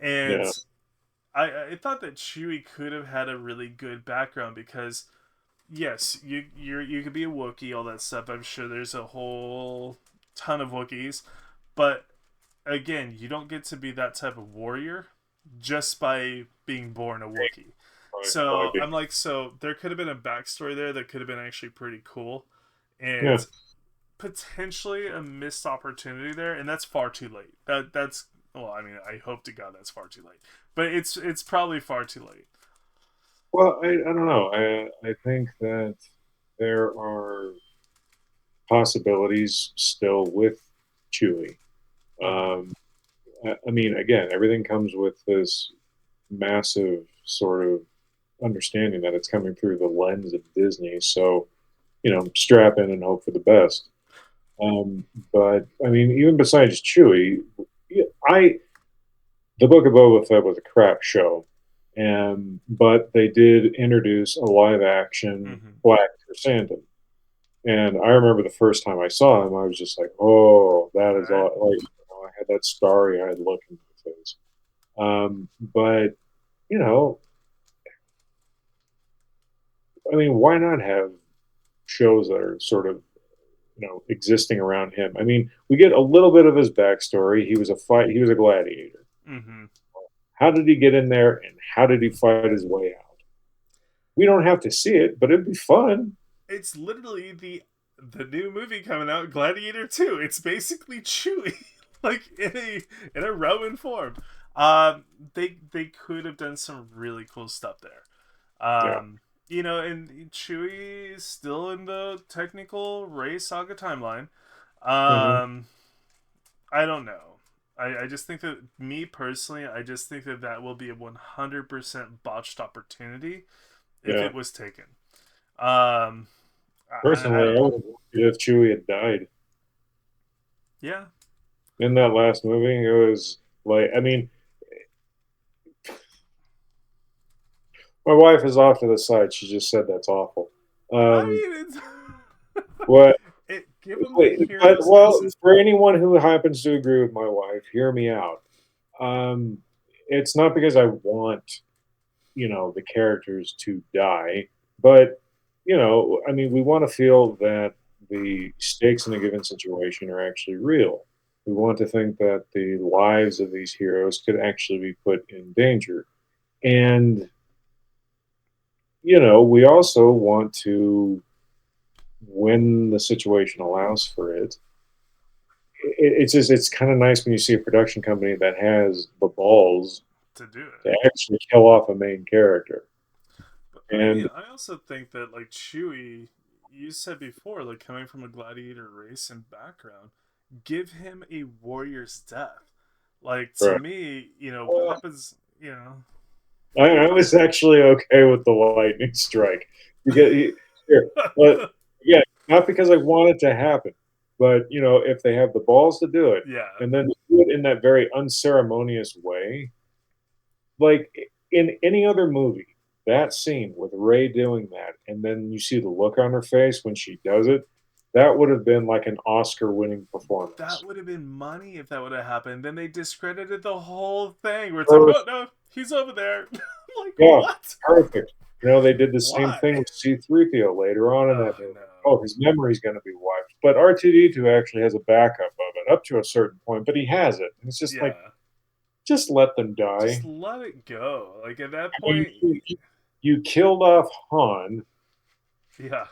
B: And
A: yeah.
B: I thought that Chewie could have had a really good background because yes, you could be a Wookiee, all that stuff. I'm sure there's a whole ton of Wookiees, but again, you don't get to be that type of warrior just by being born a Wookiee.
A: By
B: So
A: being,
B: I'm like, so there could have been a backstory there that could have been actually pretty cool,
A: yeah.
B: and potentially a missed opportunity there, and that's far too late. That's well, I mean, I hope to God that's far too late, but it's probably far too late.
A: Well, I don't know. I think that there are possibilities still with Chewie.
B: Mm-hmm.
A: I mean, again, everything comes with this massive sort of understanding that it's coming through the lens of Disney. So, strap in and hope for the best. But I mean, even besides Chewie, I the Book of Boba Fett was a crap show, and but they did introduce a live action
B: Mm-hmm.
A: Black Chrysanthemum. And I remember the first time I saw him, I was just like, "Oh, that
B: All
A: is
B: right.
A: all." Like, I had that starry-eyed look in my face. But you know, I mean, why not have shows that are sort of existing around him? I mean, we get a little bit of his backstory. He was a gladiator.
B: Mm-hmm.
A: How did he get in there, and how did he fight his way out? We don't have to see it, but it'd be fun.
B: It's literally the new movie coming out, Gladiator 2. It's basically Chewie, like in a Roman form. They could have done some really cool stuff there.
A: Yeah.
B: And Chewie is still in the technical Rey Saga timeline.
A: Hmm.
B: Um, I don't know. I just think that me personally, I just think that that will be a 100% botched opportunity if
A: Yeah.
B: it was taken. Um, I
A: Personally,
B: don't
A: I
B: know.
A: would have loved it if Chewie had died
B: Yeah,
A: in that last movie. It was like, I mean, my wife is off to the side. She just said that's awful. Um,
B: I mean it's
A: what?
B: give them the
A: Wait, but
B: hero's
A: well,
B: innocence.
A: for anyone who happens to agree with my wife, hear me out. Um, it's not because I want the characters to die, but I mean, we want to feel that the stakes in a given situation are actually real. We want to think that the lives of these heroes could actually be put in danger. And we also want to, when the situation allows for it, it's kind of nice when you see a production company that has the balls
B: To do it.
A: to actually kill off a main character.
B: But I mean,
A: And
B: I also think that like Chewie, you said before, like coming from a gladiator race and background, give him a warrior's death. Like to
A: right.
B: me, what
A: Well,
B: happens,
A: I was actually okay with the lightning strike. You get here, but yeah, not because I want it to happen, but if they have the balls to do it,
B: yeah,
A: and then do it in that very unceremonious way, like in any other movie, that scene with Ray doing that, and then you see the look on her face when she does it, that would have been like an Oscar-winning
B: that
A: performance.
B: would have been money if that would have happened. Then they discredited the whole thing where it's like, oh
A: Perfect.
B: no, he's over there. Like
A: Yeah,
B: what?
A: perfect. They did the same
B: Why?
A: thing with C-3PO later on in
B: Oh
A: that movie.
B: no.
A: Oh, his memory's going to be wiped. But R2-D2 actually has a backup of it up to a certain point, but he has it. And it's just like,
B: Yeah.
A: just let them
B: Just
A: die.
B: let it go. Like at that
A: I mean,
B: point,
A: you killed off Han.
B: yeah.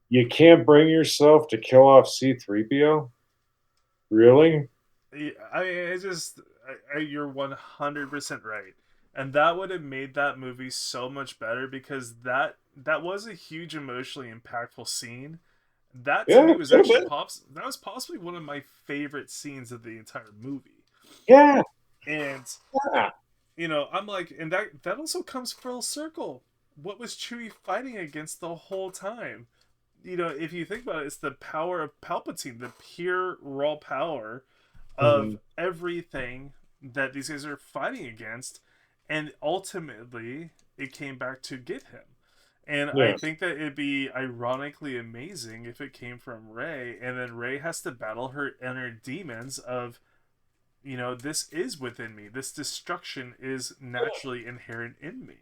A: You can't bring yourself to kill off C-3PO? Really?
B: Yeah, I mean, it's just you're 100% right, and that would have made that movie so much better because that was a huge emotionally impactful scene. That to
A: Yeah,
B: me
A: it
B: was
A: could have
B: actually
A: been.
B: that was possibly one of my favorite scenes of the entire movie.
A: Yeah,
B: And
A: yeah,
B: I'm like, and that also comes full circle. What was Chewie fighting against the whole time? If you think about it, it's the power of Palpatine, the pure raw power of
A: hmm,
B: everything that these guys are fighting against, and ultimately it came back to get him. And I
A: yeah,
B: think that it'd be ironically amazing if it came from Rey, and then Rey has to battle her inner demons of, this is within me. This destruction is naturally inherent in me.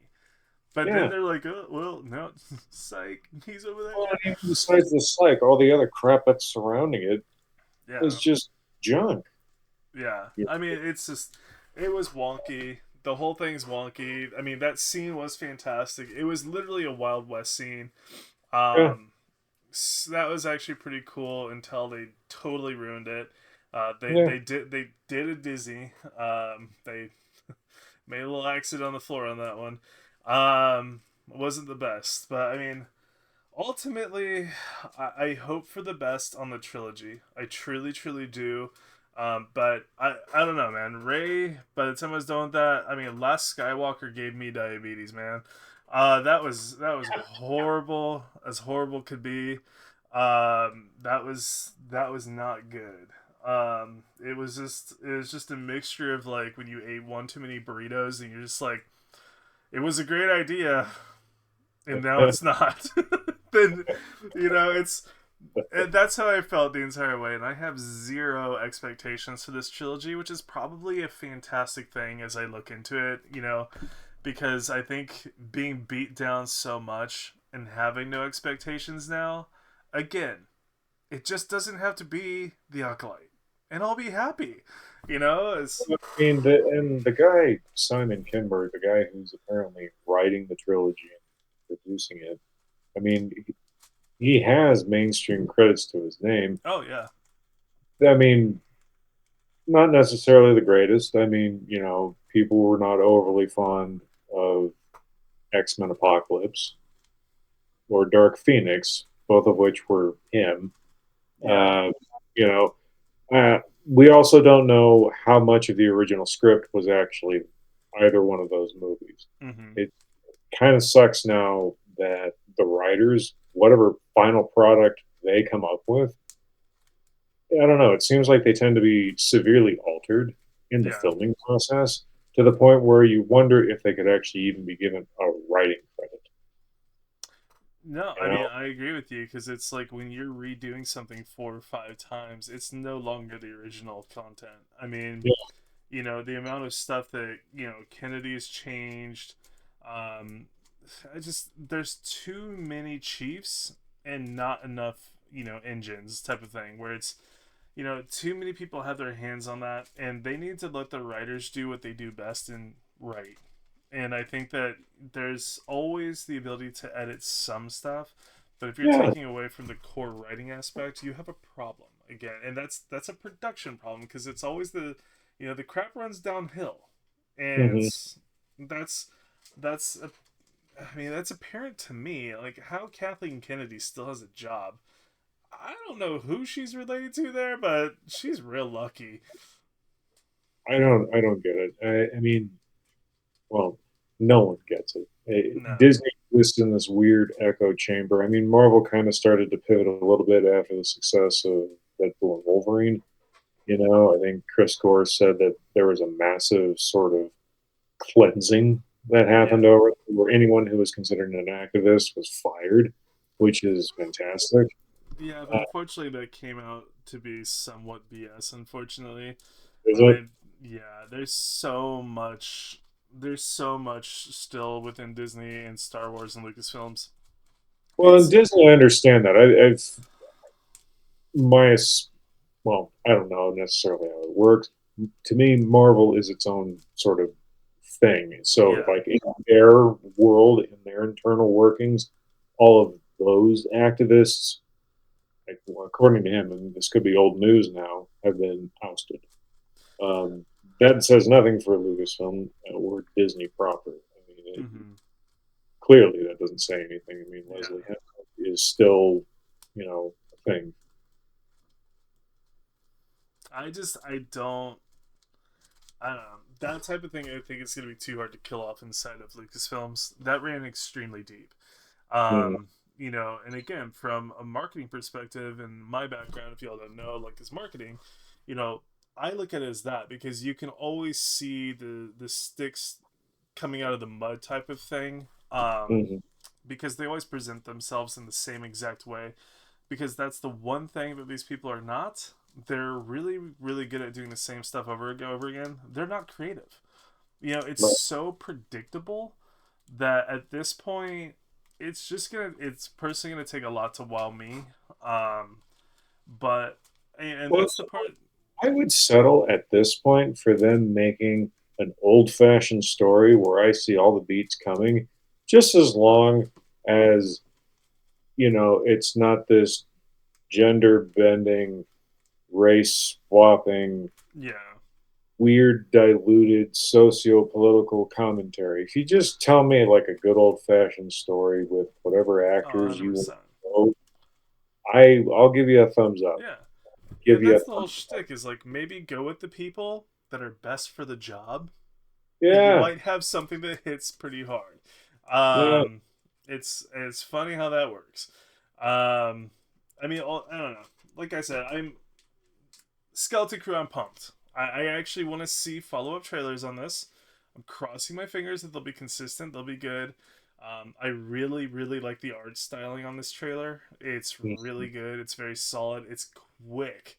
B: But then
A: yeah.
B: they're like, oh, well, no, psych, he's over
A: Well,
B: there.
A: and even besides the psych, all the other crap that's surrounding it is
B: Yeah,
A: just junk.
B: yeah.
A: Yeah,
B: I mean, it was wonky. The whole thing's wonky. I mean, that scene was fantastic. It was literally a Wild West scene.
A: yeah,
B: Um, that was actually pretty cool until they totally ruined it.
A: yeah.
B: They did a Disney. They made a little accident on the floor on that one. Wasn't the best, but I mean, ultimately, I hope for the best on the trilogy. I truly, truly do. But I don't know, man. Ray, by the time I was done with that, I mean, Last Skywalker gave me diabetes, man. That was horrible could be. That was not good. It was just a mixture of like when you ate one too many burritos and you're just like, it was a great idea, and now it's not. Then it's and that's how I felt the entire way, and I have zero expectations for this trilogy, which is probably a fantastic thing as I look into it. Because I think being beat down so much and having no expectations now, again, it just doesn't have to be the Acolyte, and I'll be happy. It's
A: I mean, and the guy Simon Kinberg, the guy who's apparently writing the trilogy and producing it. I mean, he has mainstream credits to his name.
B: oh yeah,
A: I mean, not necessarily the greatest. I mean, people were not overly fond of X-Men Apocalypse or Dark Phoenix, both of which were him.
B: yeah.
A: Uh, you know, we also don't know how much of the original script was actually either one of those movies.
B: Mm-hmm.
A: It kind of sucks now that the writers, whatever final product they come up with, I don't know. It seems like they tend to be severely altered in the
B: Yeah.
A: filming process to the point where you wonder if they could actually even be given a writing credit.
B: No,
A: You
B: I mean
A: know?
B: I agree with you because it's like when you're redoing something 4 or 5 times, it's no longer the original content. I mean,
A: Yeah.
B: the amount of stuff that Kennedy's changed. Um, I just there's too many chiefs and not enough engines type of thing where it's too many people have their hands on that, and they need to let the writers do what they do best and write. And I think that there's always the ability to edit some stuff, but if you're
A: Yeah.
B: taking away from the core writing aspect, you have a problem again, and that's a production problem because it's always the crap runs downhill, and
A: Hmm.
B: that's I mean that's apparent to me. Like how Kathleen Kennedy still has a job. I don't know who she's related to there, but she's real lucky.
A: I don't get it. I mean, well, no one gets it.
B: No.
A: Disney lives in this weird echo chamber. I mean, Marvel kind of started to pivot a little bit after the success of Deadpool and Wolverine. I think Chris Gore said that there was a massive sort of cleansing that happened
B: Yeah.
A: over it, where anyone who was considered an activist was fired, which is fantastic.
B: Yeah, but
A: Uh,
B: unfortunately, that came out to be somewhat BS. Unfortunately,
A: is
B: I
A: it?
B: mean, yeah, there's so much still within Disney and Star Wars and Lucasfilms.
A: Well, in
B: It's
A: Disney, I understand that. I've my well, I don't know necessarily how it works. to me, Marvel is its own sort of thing. So,
B: Yeah.
A: like in their world, in their internal workings, all of those activists, like, well, according to him, and this could be old news now, have been ousted. Um, that says nothing for Lucasfilm or Disney proper. I mean,
B: Hmm.
A: clearly that doesn't say anything. I mean,
B: Yeah.
A: Leslie Henry is still, a thing.
B: I don't know. That type of thing, I think it's going to be too hard to kill off inside of Lucasfilms. That ran extremely deep.
A: Mm,
B: And again, from a marketing perspective and my background, if y'all don't know, like is marketing, you know, I look at it as that because you can always see the sticks coming out of the mud type of thing.
A: mhm.
B: Because they always present themselves in the same exact way. Because that's the one thing that these people are not. They're really, really good at doing the same stuff over and over again. They're not creative. It's
A: Right.
B: so predictable that at this point, it's personally gonna take a lot to wow me. Um, but and
A: Well,
B: that's the part.
A: I would settle at this point for them making an old fashioned story where I see all the beats coming, just as long as, it's not this gender bending, race swapping,
B: Yeah.
A: weird, diluted socio political commentary. If you just tell me like a good old fashioned story with whatever
B: Oh,
A: actors you want
B: 100%.
A: to know, I'll give you a thumbs up.
B: Yeah. Yeah,
A: Give you a
B: that's the whole
A: thumbs up.
B: shtick is like maybe go with the people that are best for the job and you
A: Yeah.
B: might have something that hits pretty hard.
A: Yeah.
B: It's funny how that works. Um, I don't know. Like I said, I'm Skeleton Crew. I'm pumped. I actually want to see follow up trailers on this. I'm crossing my fingers that they'll be consistent. They'll be good. I really, really like the art styling on this trailer. It's really good. It's very solid. It's quick,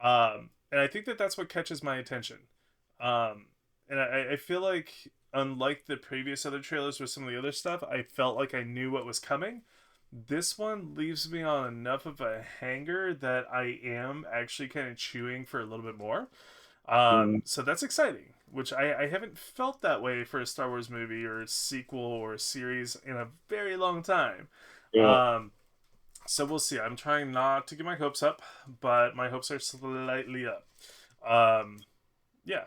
B: and I think that that's what catches my attention. Um, and I feel like, unlike the previous other trailers with some of the other stuff, I felt like I knew what was coming. This one leaves me on enough of a hanger that I am actually kind of chewing for a little bit more.
A: Mm,
B: So that's exciting, which I haven't felt that way for a Star Wars movie or a sequel or a series in a very long time.
A: yeah.
B: Um, so we'll see. I'm trying not to get my hopes up, but my hopes are slightly up. Um, yeah.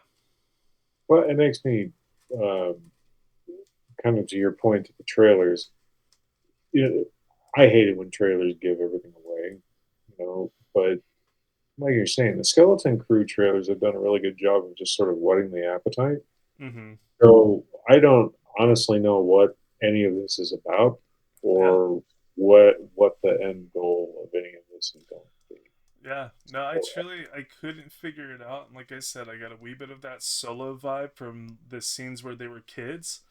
A: Well, it makes me um, kind of to your point to the trailers. I hate it when trailers give everything away, but like you're saying, the Skeleton Crew trailers have done a really good job of just sort of whetting the appetite.
B: Mm-hmm.
A: So I don't honestly know what any of this is about
B: Yeah.
A: or what the end goal of any of this is going to be.
B: Yeah, no, I couldn't figure it out. And like I said, I got a wee bit of that Solo vibe from the scenes where they were kids.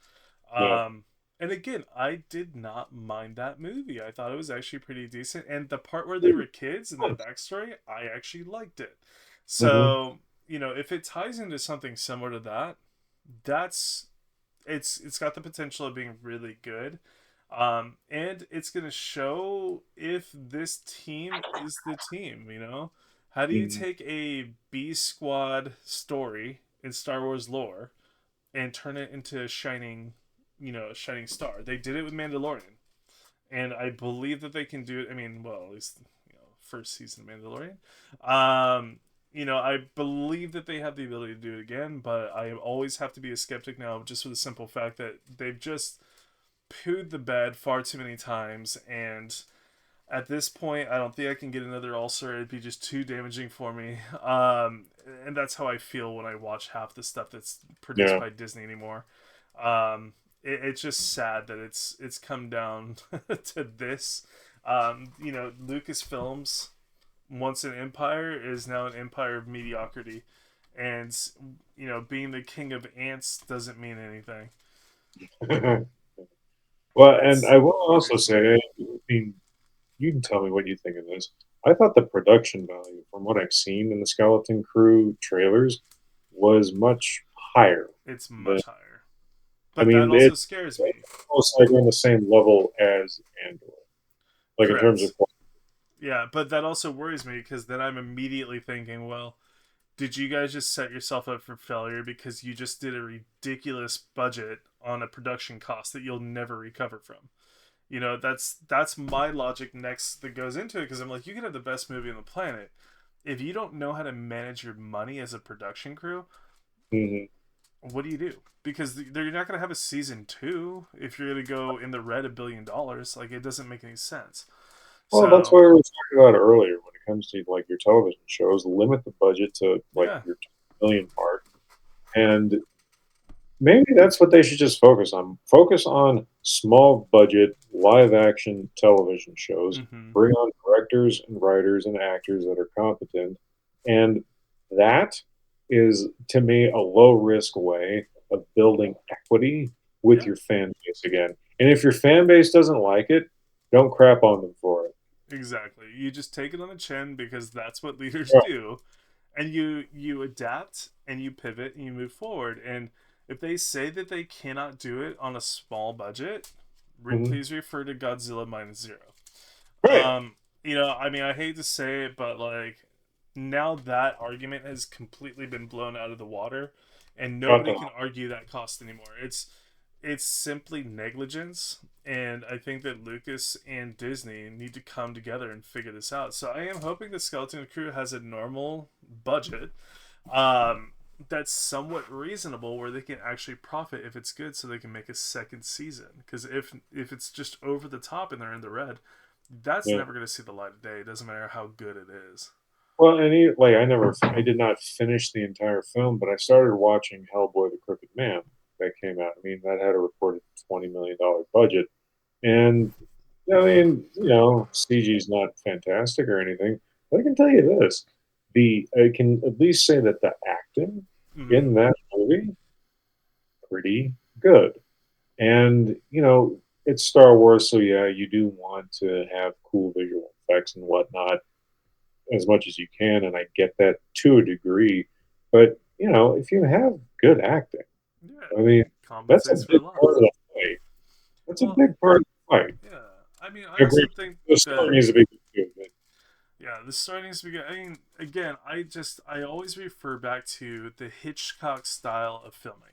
A: Yeah.
B: Um, and again, I did not mind that movie. I thought it was actually pretty decent. And the part where they were kids and the backstory, I actually liked it.
A: Mm-hmm.
B: So, if it ties into something similar to that, that's it's got the potential of being really good. And it's gonna show if this team is the team. How do you
A: Mm-hmm.
B: take a B squad story in Star Wars lore and turn it into a shining star? They did it with Mandalorian, and I believe that they can do it. I mean, well, at least first season of Mandalorian. I believe that they have the ability to do it again, but I always have to be a skeptic now, just for the simple fact that they've just pooed the bed far too many times, and at this point, I don't think I can get another ulcer. It'd be just too damaging for me. And that's how I feel when I watch half the stuff that's produced
A: Yeah.
B: by Disney anymore. It's just sad that it's come down to this. Lucasfilms, once an empire, is now an empire of mediocrity, and being the king of ants doesn't mean anything.
A: Well, and
B: It's
A: I will also
B: crazy.
A: say, I mean, you can tell me what you think of this. I thought the production value, from what I've seen in the Skeleton Crew trailers, was much higher
B: It's
A: than.
B: much higher,
A: I
B: but that
A: mean,
B: also scares me.
A: it's almost like on the same level as Andor, like in terms of.
B: Correct. Yeah, but that also worries me because then I'm immediately thinking, well, did you guys just set yourself up for failure because you just did a ridiculous budget on a production cost that you'll never recover from? You know, that's my logic next that goes into it, because I'm like, you can have the best movie on the planet. If you don't know how to manage your money as a production crew,
A: Hmm.
B: what do you do? Because you're not going to have a season two if you're going to go in the red $1 billion. Like, it doesn't make any sense.
A: Well, that's
B: So,
A: what we were talking about earlier. When it comes to like your television shows, limit the budget to like
B: yeah,
A: your 2 million mark, and maybe that's what they should just focus on. Focus on small budget live action television shows.
B: mm-hmm.
A: Bring on directors and writers and actors that are competent. And that is, to me, a low risk way of building equity with
B: Yeah,
A: your fan base again. And if your fan base doesn't like it, don't crap on them for it.
B: exactly. You just take it on the chin because that's what leaders
A: Yeah.
B: do, and you adapt and you pivot and you move forward. And if they say that they cannot do it on a small budget,
A: Mhm.
B: please refer to Godzilla minus zero.
A: Right.
B: You know, I mean, I hate to say it, but like, now that argument has completely been blown out of the water, and
A: Got
B: nobody
A: them.
B: can argue that cost anymore. It's simply negligence, and I think that Lucas and Disney need to come together and figure this out. So I am hoping the Skeleton Crew has a normal budget, um, that's somewhat reasonable, where they can actually profit if it's good, so they can make a second season. Because if it's just over the top and they're in the red, that's
A: Yeah.
B: never going to see the light of day. It doesn't matter how good it is.
A: Well, I did not finish the entire film, but I started watching Hellboy: The Crooked Man that came out. I mean, that had a reported $20 million budget, and I mean, CG is not fantastic or anything. But I can tell you this: I can at least say that the acting
B: Mm-hmm.
A: in that movie pretty good. And it's Star Wars, so yeah, you do want to have cool visual effects and whatnot as much as you can, and I get that to a degree. But if you have good acting,
B: Yeah,
A: I mean, that's a
B: compensates for
A: big part of
B: loss.
A: the fight. That's a
B: Well,
A: big part of the fight.
B: yeah. I mean, I
A: I agree.
B: also think
A: The story
B: that,
A: needs to be good.
B: yeah, the story needs to be good. I mean, again, I always refer back to the Hitchcock style of filming.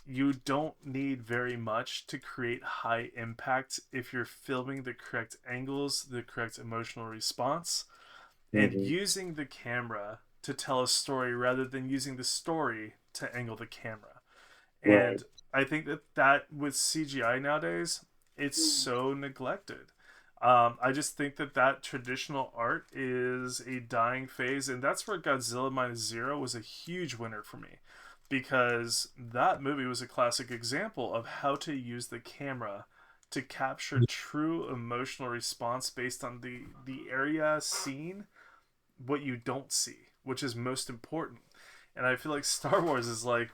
B: You don't need very much to create high impact if you're filming the correct angles, the correct emotional response, and
A: Hmm.
B: using the camera to tell a story rather than using the story to angle the camera.
A: Right.
B: And I think that with CGI nowadays, it's so neglected. I just think that traditional art is a dying phase, and that's where Godzilla minus zero was a huge winner for me, because that movie was a classic example of how to use the camera to capture true emotional response based on the area scene, what you don't see, which is most important. And I feel like Star Wars is like,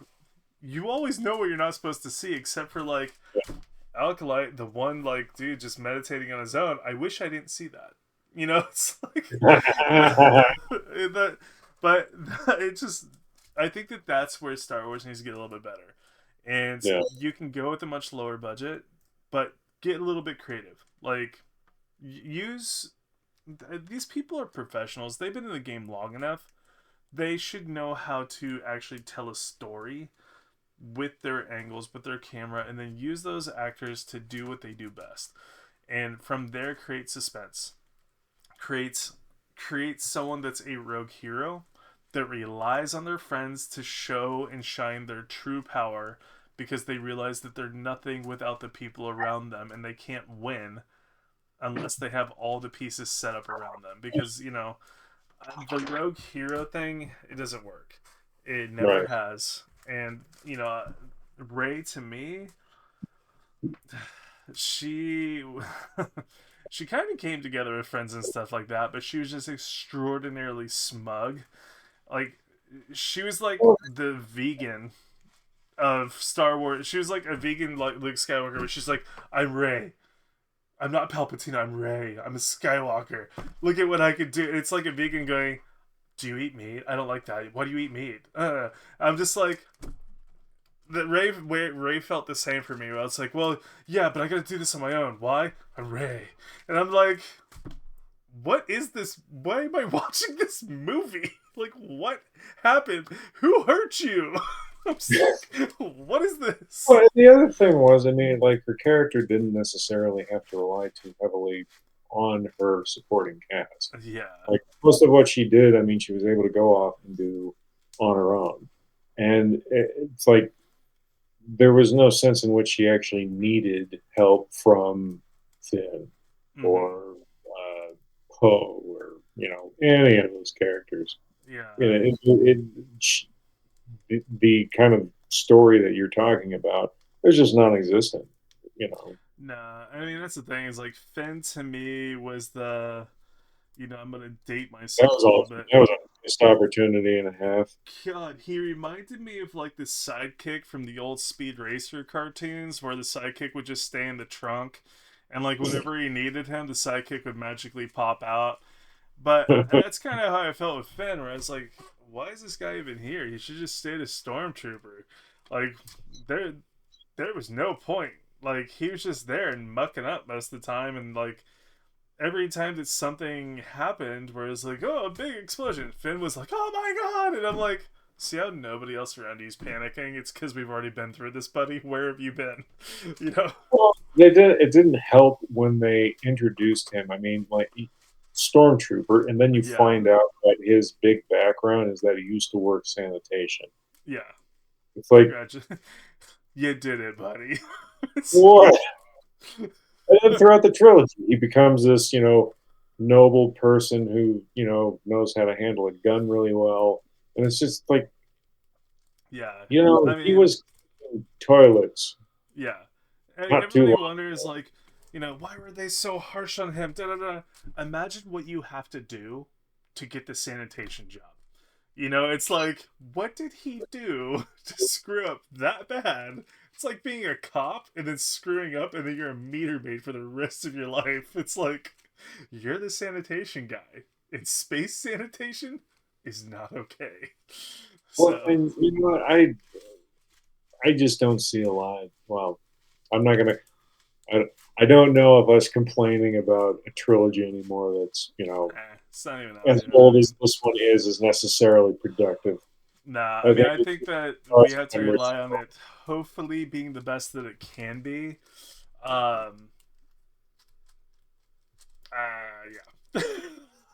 B: you always know what you're not supposed to see, except for like Alkalite, the one like dude just meditating on his own. I wish I didn't see that. You know, it's like that, but it just. I think that's where Star Wars needs to get a little bit better, and
A: Yeah.
B: you can go with a much lower budget, but get a little bit creative. Like, use these people are professionals. They've been in the game long enough. They should know how to actually tell a story with their angles, with their camera, and then use those actors to do what they do best. And from there, create suspense. Creates create someone that's a rogue hero that relies on their friends to show and shine their true power, because they realize that they're nothing without the people around them, and they can't win unless they have all the pieces set up around them. Because the rogue hero thing, it doesn't work. It never
A: Right.
B: has. And Ray, to me, she she kind of came together with friends and stuff like that, but she was just extraordinarily smug. Like, she was like the vegan of Star Wars. She was like a vegan like Luke Skywalker, but she's like, I'm Ray. I'm not Palpatine. I'm Ray. I'm a Skywalker. Look at what I could do. It's like a vegan going, "Do you eat meat? I don't like that. Why do you eat meat?" I'm just like, that Ray felt the same for me. Where I was like, well, yeah, but I got to do this on my own. Why? I'm Ray, and I'm like, what is this? Why am I watching this movie? Like, what happened? Who hurt you? I'm just like, what is this?
A: Well, the other thing was, I mean, like her character didn't necessarily have to rely too heavily on her supporting cast.
B: Yeah.
A: Like most of what she did, I mean, she was able to go off and do on her own, and it's like there was no sense in which she actually needed help from Finn
B: Mm-hmm.
A: or Poe or any of those characters.
B: Yeah.
A: You know, the kind of story that you're talking about is just non-existent. You know,
B: Nah. I mean, that's the thing. Is like Finn to me was the. I'm gonna date
A: that
B: myself
A: was
B: a little
A: all.
B: bit.
A: That was a missed opportunity and a half.
B: God, he reminded me of like the sidekick from the old Speed Racer cartoons, where the sidekick would just stay in the trunk, and like whenever he needed him, the sidekick would magically pop out. But that's kind of how I felt with Finn, where I was like, why is this guy even here? He should just stay a stormtrooper. Like there, there was no point. Like he was just there and mucking up most of the time, and like every time that something happened where it's like, oh, a big explosion, Finn was like, oh my god, and I'm like, see how nobody else around you is panicking? It's because we've already been through this, buddy. Where have you been? you know?
A: Well, they did. It didn't help when they introduced him. I mean, like stormtrooper, and then you
B: Yeah,
A: find out that his big background is that he used to work sanitation.
B: yeah.
A: It's like
B: Congratulations, you did it, buddy.
A: what? And then throughout the trilogy, he becomes this, noble person who, knows how to handle a gun really well. And it's just like,
B: yeah, I
A: he
B: mean,
A: was in toilets
B: yeah. I mean,
A: not too
B: everybody
A: long
B: wonders,
A: ago.
B: like, why were they so harsh on him? Da da da. Imagine what you have to do to get the sanitation job. It's like, what did he do to screw up that bad? It's like being a cop and then screwing up and then you're a meter maid for the rest of your life. It's like, you're the sanitation guy. And space sanitation is not okay.
A: Well,
B: So,
A: and you know what? I just don't see a lot. Well, I'm not gonna. I don't know if us complaining about a trilogy anymore that's
B: it's not even out
A: as
B: yet. I
A: old as
B: mean,
A: this one is necessarily productive.
B: nah, I
A: I
B: mean,
A: think
B: I
A: it's
B: think that we
A: us
B: have to
A: and we're
B: rely on it hopefully being the best that it can be. Um, yeah.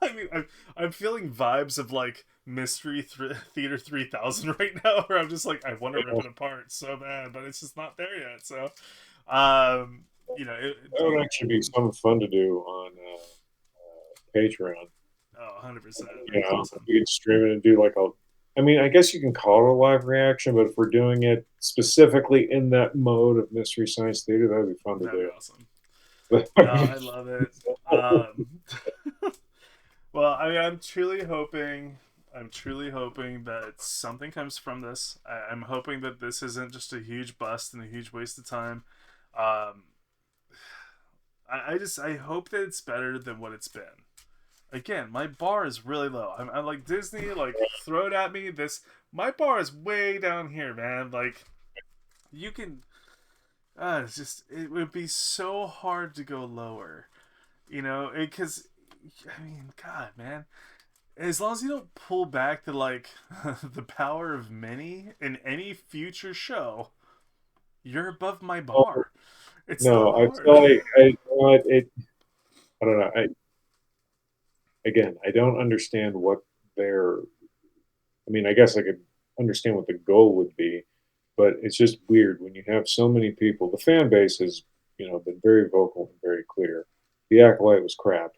B: I mean, I'm feeling vibes of like Theater 3000 right now, where I'm just like, I want to rip it apart so bad, but it's just not there yet. So, um,
A: that would actually be some fun to do on Patreon.
B: oh, 100%.
A: You know,
B: Awesome.
A: we could stream it and do like a. I mean, I guess you can call it a live reaction, but if we're doing it specifically in that mode of Mystery Science Theater, that would be fun to
B: That'd be
A: do.
B: awesome. No, I love it. Um, well, I mean, I'm truly hoping that something comes from this. I'm hoping that this isn't just a huge bust and a huge waste of time. Um, I hope that it's better than what it's been. Again, my bar is really low. I'm like Disney, like throw it at me. My bar is way down here, man. Like you can, it would be so hard to go lower, because I mean, God, man, as long as you don't pull back to like the power of many in any future show, you're above my bar. It's not
A: No, I
B: hard.
A: feel like I don't know. I don't understand what their. I mean, I guess I could understand what the goal would be, but it's just weird when you have so many people. The fan base has, been very vocal and very clear. The Acolyte was crap,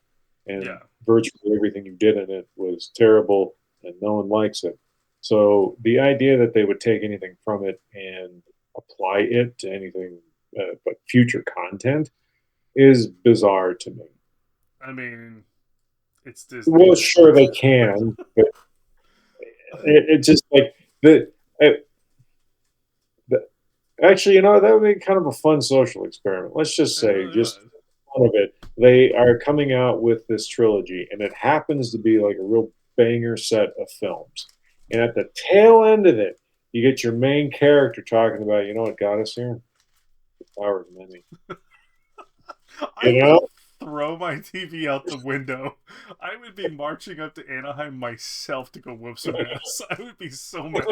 A: and
B: Yeah,
A: virtually everything you did in it was terrible, and no one likes it. So the idea that they would take anything from it and apply it to anything but future content is bizarre to me.
B: I mean, it's Disney.
A: Well, sure they can, but it just like it, the actually, that would be kind of a fun social experiment. Let's just
B: It
A: say,
B: really
A: just
B: would.
A: fun of it, they are coming out with this trilogy, and it happens to be like a real banger set of films. And at the tail end of it, you get your main character talking about, what got us here? The power of many.
B: I
A: You
B: would
A: know?
B: throw my TV out the window. I would be marching up to Anaheim myself to go whoop some ass. I would be so mad.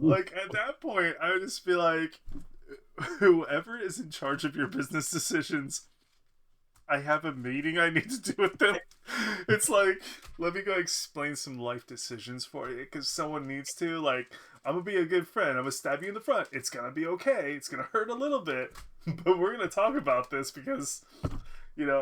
B: Like at that point, I would just be like, whoever is in charge of your business decisions, I have a meeting I need to do with them. It's like, let me go explain some life decisions for you because someone needs to. Like, I'm gonna be a good friend. I'm gonna stab you in the front. It's gonna be okay. It's gonna hurt a little bit, but we're gonna talk about this because,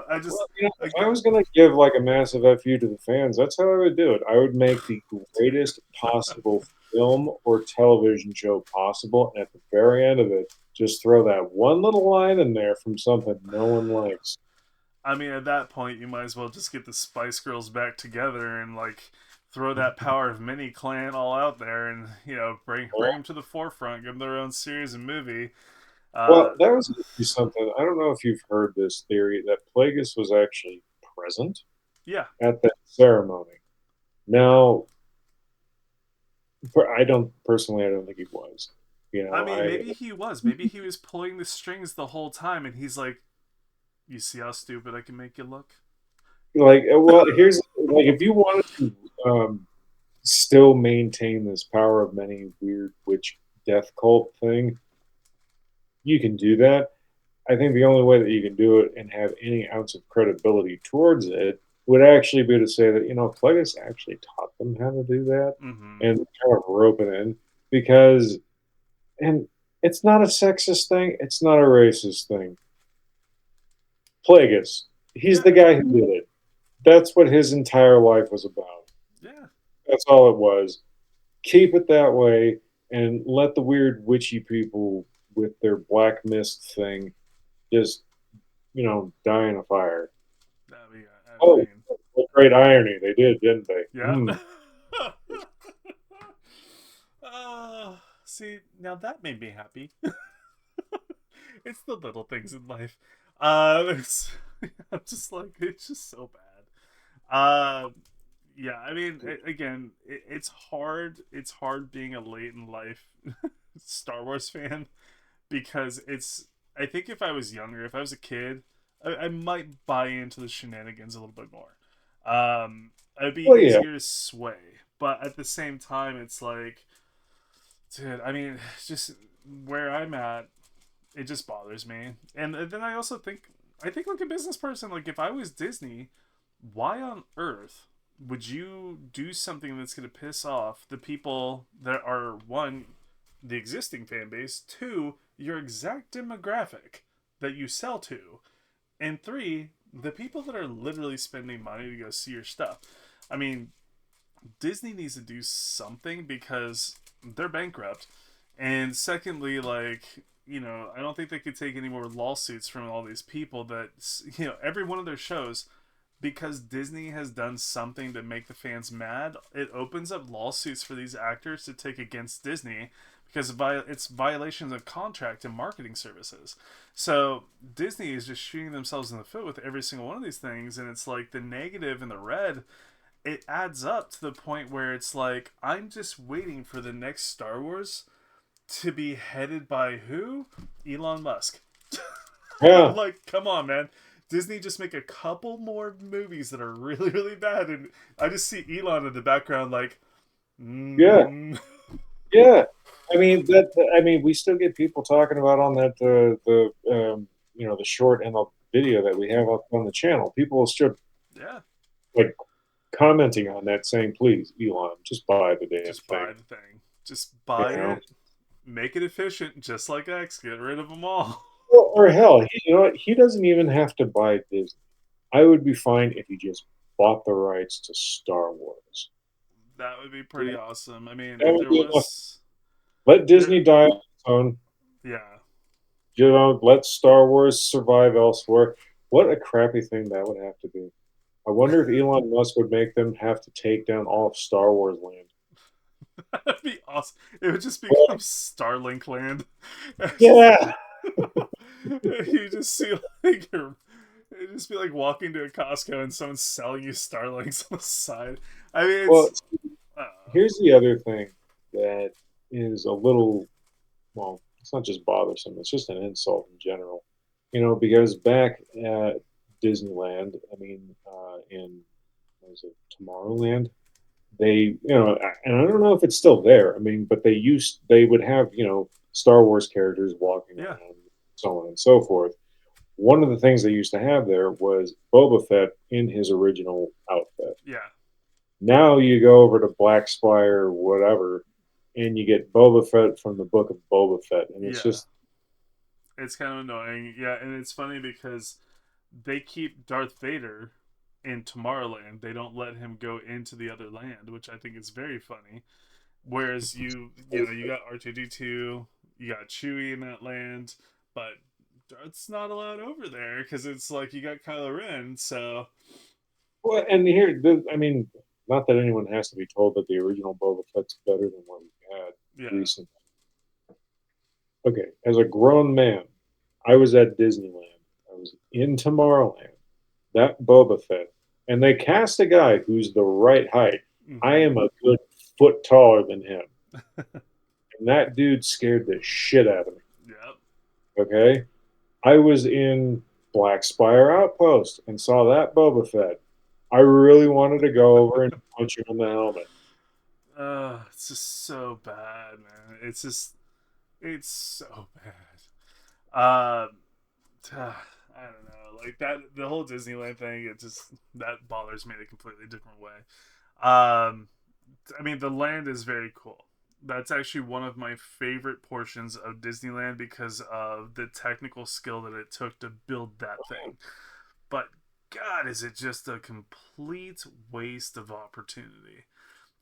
B: I just,
A: Well, if I
B: again,
A: was going to give like a massive FU to the fans, that's how I would do it. I would make the greatest possible film or television show possible, and at the very end of it, just throw that one little line in there from something no one likes.
B: I mean, at that point, you might as well just get the Spice Girls back together and like throw that Power of Mini clan all out there, and bring them to the forefront, give them their own series and movie. Uh,
A: Well, that was actually something. I don't know if you've heard this theory that Plagueis was actually present
B: yeah,
A: at that ceremony. Now, I don't think he was. You
B: I
A: know,
B: mean,
A: I
B: maybe he was. Maybe he was pulling the strings the whole time, and he's like, "You see how stupid I can make you look."
A: like. Well, here's like if you wanted to still maintain this power of many weird witch death cult thing, you can do that. I think the only way that you can do it and have any ounce of credibility towards it would actually be to say that, Plagueis actually taught them how to do that
B: Mm-hmm.
A: and kind of rope it in because, and it's not a sexist thing, it's not a racist thing. Plagueis, he's
B: Yeah,
A: the guy who did it. That's what his entire life was about.
B: yeah.
A: That's all it was. Keep it that way and let the weird witchy people with their black mist thing just, die in a fire.
B: I
A: Oh,
B: mean,
A: what great irony. They did, didn't they?
B: yeah. See, now that made me happy. It's the little things in life. It's, I'm just like, it's just so bad. Yeah, I mean, again, it's hard. It's hard being a late in life Star Wars fan because it's. I think if I was younger, if I was a kid, I might buy into the shenanigans a little bit more. It'd be
A: Well, yeah.
B: easier to sway, but at the same time, it's like, dude. I mean, just where I'm at, it just bothers me. And then I also think like a business person, like if I was Disney, why on earth would you do something that's going to piss off the people that are one, the existing fan base, two, your exact demographic that you sell to, and three, the people that are literally spending money to go see your stuff. I mean, Disney needs to do something because they're bankrupt. And secondly, like, I don't think they could take any more lawsuits from all these people that, every one of their shows, because Disney has done something to make the fans mad, it opens up lawsuits for these actors to take against Disney because it's violations of contract and marketing services. So Disney is just shooting themselves in the foot with every single one of these things, and it's like the negative and the red, it adds up to the point where it's like I'm just waiting for the next Star Wars to be headed by who? Elon Musk.
A: Yeah.
B: Like, come on, man. Disney just make a couple more movies that are really, really bad, and I just see Elon in the background, like,
A: Yeah.
B: mm.
A: Yeah. I mean, we still get people talking about on that, the short and the video that we have up on the channel. People are still
B: Yeah,
A: like commenting on that saying, please, Elon, just buy the damn
B: just
A: thing.
B: buy the thing. Just
A: You
B: buy
A: know?
B: it, make it efficient, just like X. Get rid of them all.
A: Or hell, you know what? He doesn't even have to buy Disney. I would be fine if he just bought the rights to Star Wars.
B: That would be
A: You
B: pretty
A: know,
B: awesome. I mean,
A: that would
B: there
A: be enough.
B: was
A: Let
B: there,
A: Disney die on its own.
B: yeah.
A: Let Star Wars survive elsewhere. What a crappy thing that would have to be. I wonder if Elon Musk would make them have to take down all of Star Wars land.
B: That'd be awesome. It would just
A: Well,
B: become Starlink land.
A: yeah.
B: You just see like it'd just be like walking to a Costco and someone's selling you Starlinks on the side. I mean,
A: Well,
B: uh,
A: here's the other thing that is a little, well, it's not just bothersome, it's just an insult in general. Because back Disneyland. I mean, in what was it, Tomorrowland? They, and I don't know if it's still there. I mean, but they would have, Star Wars characters walking
B: Yeah.
A: around, so on and so forth. One of the things they used to have there was Boba Fett in his original outfit.
B: Yeah.
A: Now you go over to Black Spire, whatever, and you get Boba Fett from the book of Boba Fett, and it's
B: Yeah.
A: just
B: It's kind of annoying. Yeah, and it's funny because they keep Darth Vader in Tomorrowland. They don't let him go into the other land, which I think is very funny. Whereas you got R2D2, you got Chewie in that land, but Darth's not allowed over there because it's like you got Kylo Ren. So
A: well, and I mean, not that anyone has to be told that the original Boba Fett's better than what we had
B: yeah,
A: recently. Okay, as a grown man, I was at Disneyland. I was in Tomorrowland. That Boba Fett, and they cast a guy who's the right height. I
B: mm-hmm.
A: am a good foot taller than him, and that dude scared the shit out of me.
B: Yep.
A: Okay, I was in Black Spire Outpost and saw that Boba Fett. I really wanted to go over and punch him in the helmet.
B: It's just so bad, man. It's so bad. I don't know, like that the whole Disneyland thing. It just that bothers me in a completely different way. I mean, the land is very cool. That's actually one of my favorite portions of Disneyland because of the technical skill that it took to build that thing. But God, is it just a complete waste of opportunity?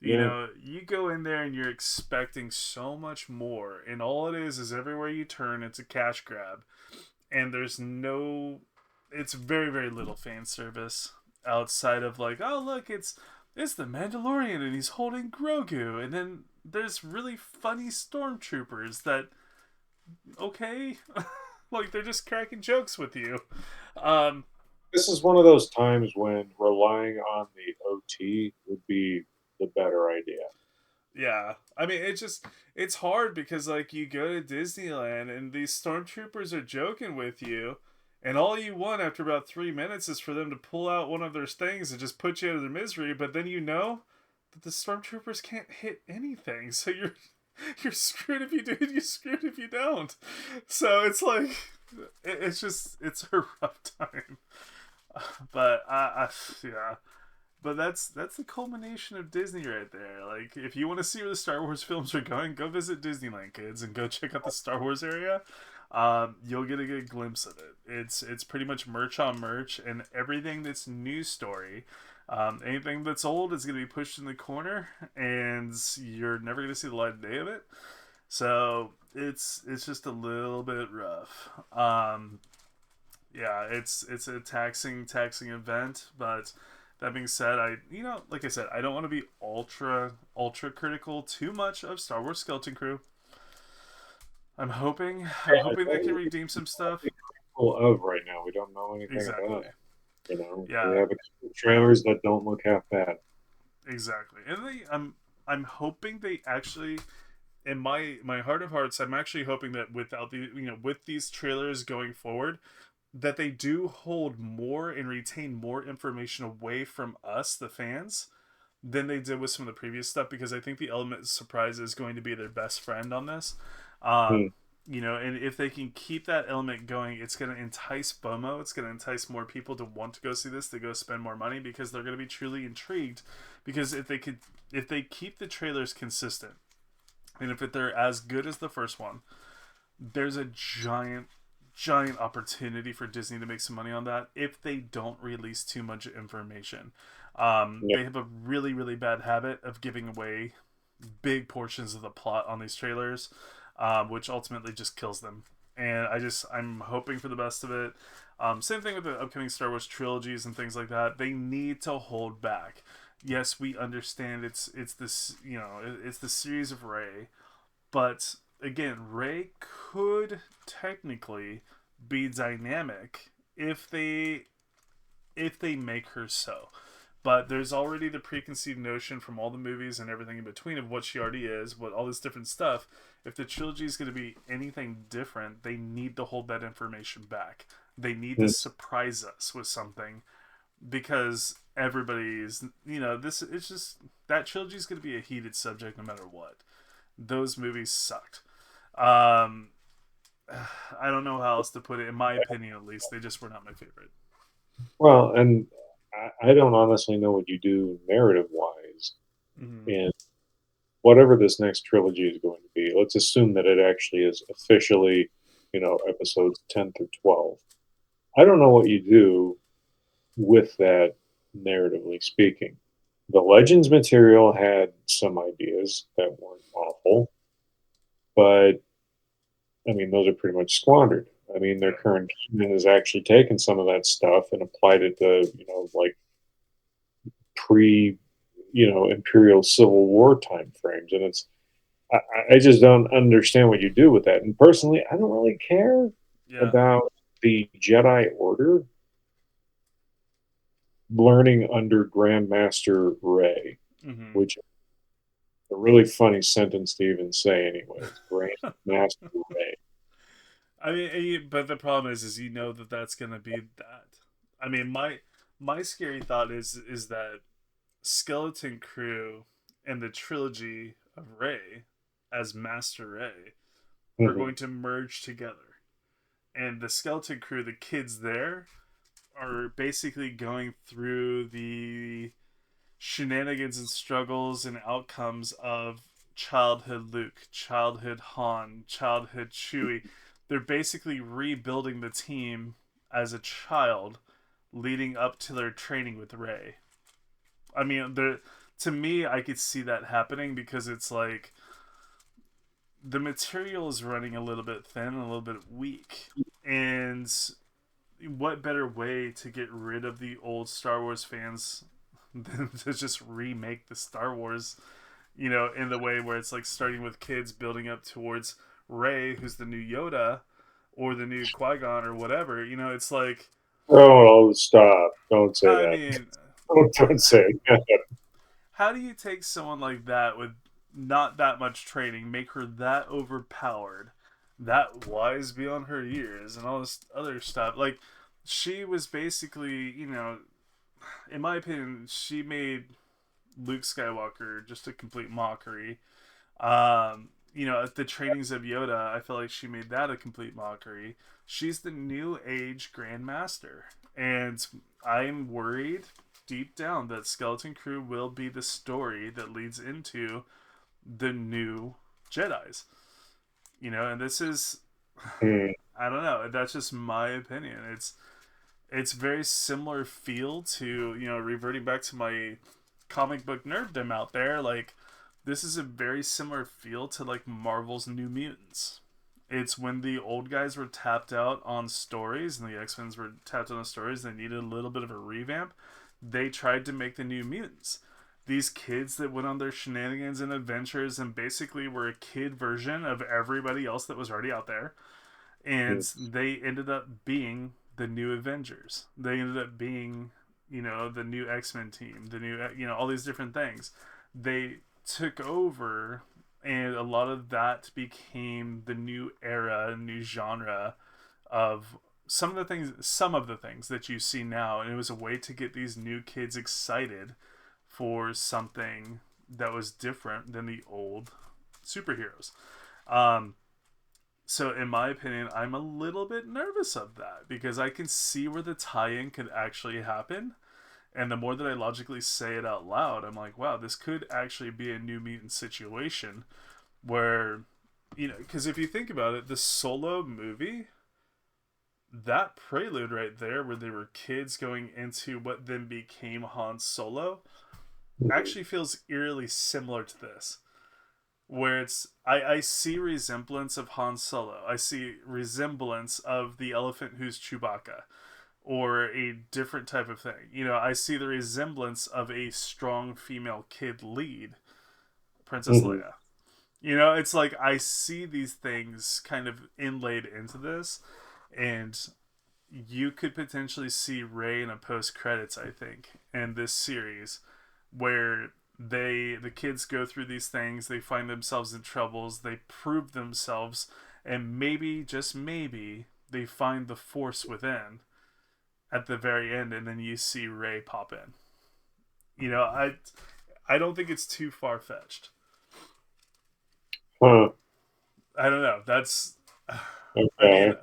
A: Yeah,
B: You go in there and you're expecting so much more, and all it is everywhere you turn, it's a cash grab, and there's no, it's very very little fan service outside of like, oh look, it's the Mandalorian and he's holding Grogu, and then there's really funny stormtroopers that okay, like they're just cracking jokes with you. Um,
A: this is one of those times when relying on the OT would be the better idea.
B: Yeah, I mean it's hard because like you go to Disneyland and these stormtroopers are joking with you, and all you want after about 3 minutes is for them to pull out one of their things and just put you out of their misery. But then you know that the stormtroopers can't hit anything, so you're screwed if you do, you're screwed if you don't. So it's like it's just it's a rough time. But yeah, but that's the culmination of Disney right there. Like, if you want to see where the Star Wars films are going, go visit Disneyland, kids, and go check out the Star Wars area. You'll get a good glimpse of it. It's pretty much merch on merch, and everything that's new story. Anything that's old is going to be pushed in the corner, and you're never going to see the light of day of it. So it's just a little bit rough. Yeah, it's a taxing event, but that being said, like I said, I don't want to be ultra critical too much of Star Wars Skeleton Crew. I'm
A: Yeah,
B: hoping they can redeem some stuff.
A: full of right now. We don't know anything
B: Exactly.
A: about it. We
B: Yeah,
A: have a couple trailers that don't look half bad.
B: exactly. And I'm hoping they actually, in my heart of hearts, I'm actually hoping that without the with these trailers going forward, that they do hold more and retain more information away from us, the fans, than they did with some of the previous stuff, because I think the element of surprise is going to be their best friend on this.
A: Hmm.
B: And if they can keep that element going, it's going to entice FOMO. It's going to entice more people to want to go see this, to go spend more money, because they're going to be truly intrigued. Because if they keep the trailers consistent, and if they're as good as the first one, there's a giant opportunity for Disney to make some money on that if they don't release too much information.
A: Yeah.
B: They have a really, really bad habit of giving away big portions of the plot on these trailers, which ultimately just kills them. And I'm hoping for the best of it. Same thing with the upcoming Star Wars trilogies and things like that. They need to hold back. Yes, we understand it's this it's the series of Rey, but again, Rey could technically be dynamic if they make her so. But there's already the preconceived notion from all the movies and everything in between of what she already is, what all this different stuff. If the trilogy is going to be anything different, they need to hold that information back. They need to
A: Mm.
B: surprise us with something because everybody's, this, it's just, that trilogy is going to be a heated subject no matter what. Those movies sucked. Um, I don't know how else to put it. In my opinion, at least, they just were not my favorite.
A: Well, and I don't honestly know what you do narrative wise
B: Mm-hmm.
A: in whatever this next trilogy is going to be. Let's assume that it actually is officially, episodes 10 through 12. I don't know what you do with that, narratively speaking. The Legends material had some ideas that weren't awful, but I mean, those are pretty much squandered. I mean, their
B: Yeah.
A: current canon has actually taken some of that stuff and applied it to, like pre, Imperial Civil War time frames. And I, I just don't understand what you do with that. And personally, I don't really care
B: Yeah.
A: about the Jedi Order learning under Grandmaster Ray,
B: Mm-hmm.
A: which is a really funny sentence to even say, anyways. Grandmaster Ray.
B: I mean, but the problem is that that's gonna be that. I mean, my scary thought is that Skeleton Crew and the trilogy of Ray as Master Ray are
A: Mhm.
B: going to merge together, and the Skeleton Crew, the kids there, are basically going through the shenanigans and struggles and outcomes of childhood Luke, childhood Han, childhood Chewie. They're basically rebuilding the team as a child leading up to their training with Rey. I mean, to me, I could see that happening because it's like the material is running a little bit thin, a little bit weak. And what better way to get rid of the old Star Wars fans than to just remake the Star Wars, in the way where it's like starting with kids building up towards Rey, who's the new Yoda, or the new Qui Gon, or whatever. It's like,
A: Oh, stop. Don't say
B: I
A: that.
B: mean,
A: Don't say it.
B: how do you take someone like that with not that much training, make her that overpowered, that wise beyond her years, and all this other stuff? Like, she was basically, in my opinion, she made Luke Skywalker just a complete mockery. At the trainings of Yoda, I feel like she made that a complete mockery. She's the new age Grandmaster, and I'm worried deep down that Skeleton Crew will be the story that leads into the new Jedi's. And this is,
A: Hmm.
B: I don't know. That's just my opinion. It's very similar feel to, reverting back to my comic book nerddom out there. Like, this is a very similar feel to like Marvel's New Mutants. It's when the old guys were tapped out on stories and the X-Men were tapped out on stories, they needed a little bit of a revamp. They tried to make the New Mutants. These kids that went on their shenanigans and adventures and basically were a kid version of everybody else that was already out there. And they ended up being the new Avengers. They ended up being, the new X-Men team, the new, all these different things. They took over, and a lot of that became the new era, new genre of some of the things that you see now, and it was a way to get these new kids excited for something that was different than the old superheroes. Um, so, in my opinion, I'm a little bit nervous of that because I can see where the tie-in could actually happen. And the more that I logically say it out loud, I'm like, wow, this could actually be a New Mutant situation where, because if you think about it, the Solo movie, that prelude right there, where they were kids going into what then became Han Solo, actually feels eerily similar to this. Where I see resemblance of Han Solo. I see resemblance of the elephant who's Chewbacca, or a different type of thing. I see the resemblance of a strong female kid lead, Princess
A: Mhm.
B: Leia. It's like I see these things kind of inlaid into this, and you could potentially see Rey in a post credits, I think, in this series, where the kids go through these things, they find themselves in troubles, they prove themselves, and maybe, just maybe, they find the Force within at the very end, and then you see Rey pop in. I don't think it's too far fetched.
A: Huh.
B: I don't know. That's, I mean,
A: Okay.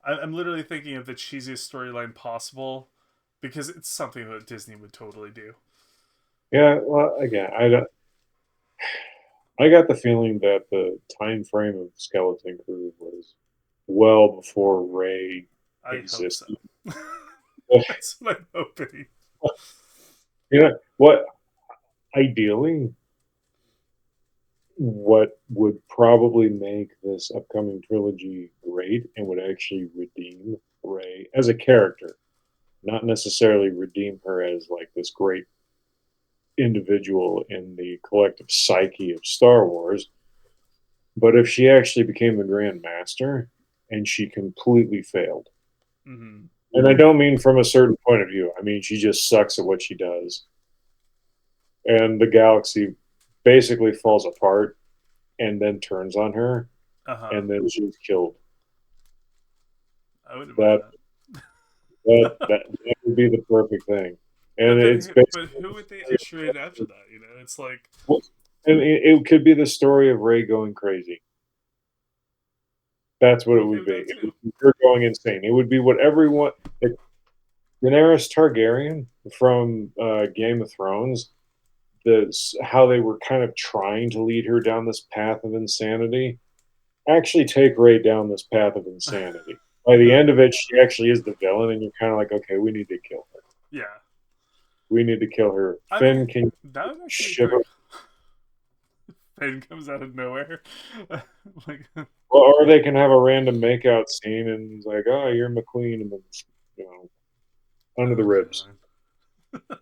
B: I'm literally thinking of the cheesiest storyline possible because it's something that Disney would totally do.
A: Yeah. Well, again, I got the feeling that the time frame of Skeleton Crew was well before Ray
B: I hope so.
A: existed.
B: That's what I'm hoping.
A: You know what? Ideally, what would probably make this upcoming trilogy great and would actually redeem Ray as a character, not necessarily redeem her as like this great individual in the collective psyche of Star Wars, but if she actually became the Grand Master and she completely failed.
B: Mm-hmm.
A: And I don't mean from a certain point of view. I mean she just sucks at what she does. And the galaxy basically falls apart and then turns on her
B: Uh huh.
A: and then she's killed.
B: I wouldn't mind
A: That
B: that.
A: that would be the perfect thing. And
B: But
A: it's
B: then, but
A: basically
B: who would they usher in after that? It's like,
A: and it could be the story of Ray going crazy. That's what
B: I'm
A: it
B: okay
A: would
B: with
A: be.
B: that
A: It
B: too.
A: would be her going insane. It would be what everyone. Like Daenerys Targaryen from Game of Thrones. How they were kind of trying to lead her down this path of insanity. Actually, take Ray down this path of insanity. By the end of it, she actually is the villain, and you're kind of like, okay, we need to kill her.
B: Yeah.
A: We need to kill her.
B: I
A: Finn
B: mean,
A: can
B: that would actually be
A: shiver,
B: pretty. Finn comes out of nowhere. Like,
A: or they can have a random makeout scene, and it's like, oh, you're McQueen, and then you know, under the
B: oh
A: ribs.
B: god.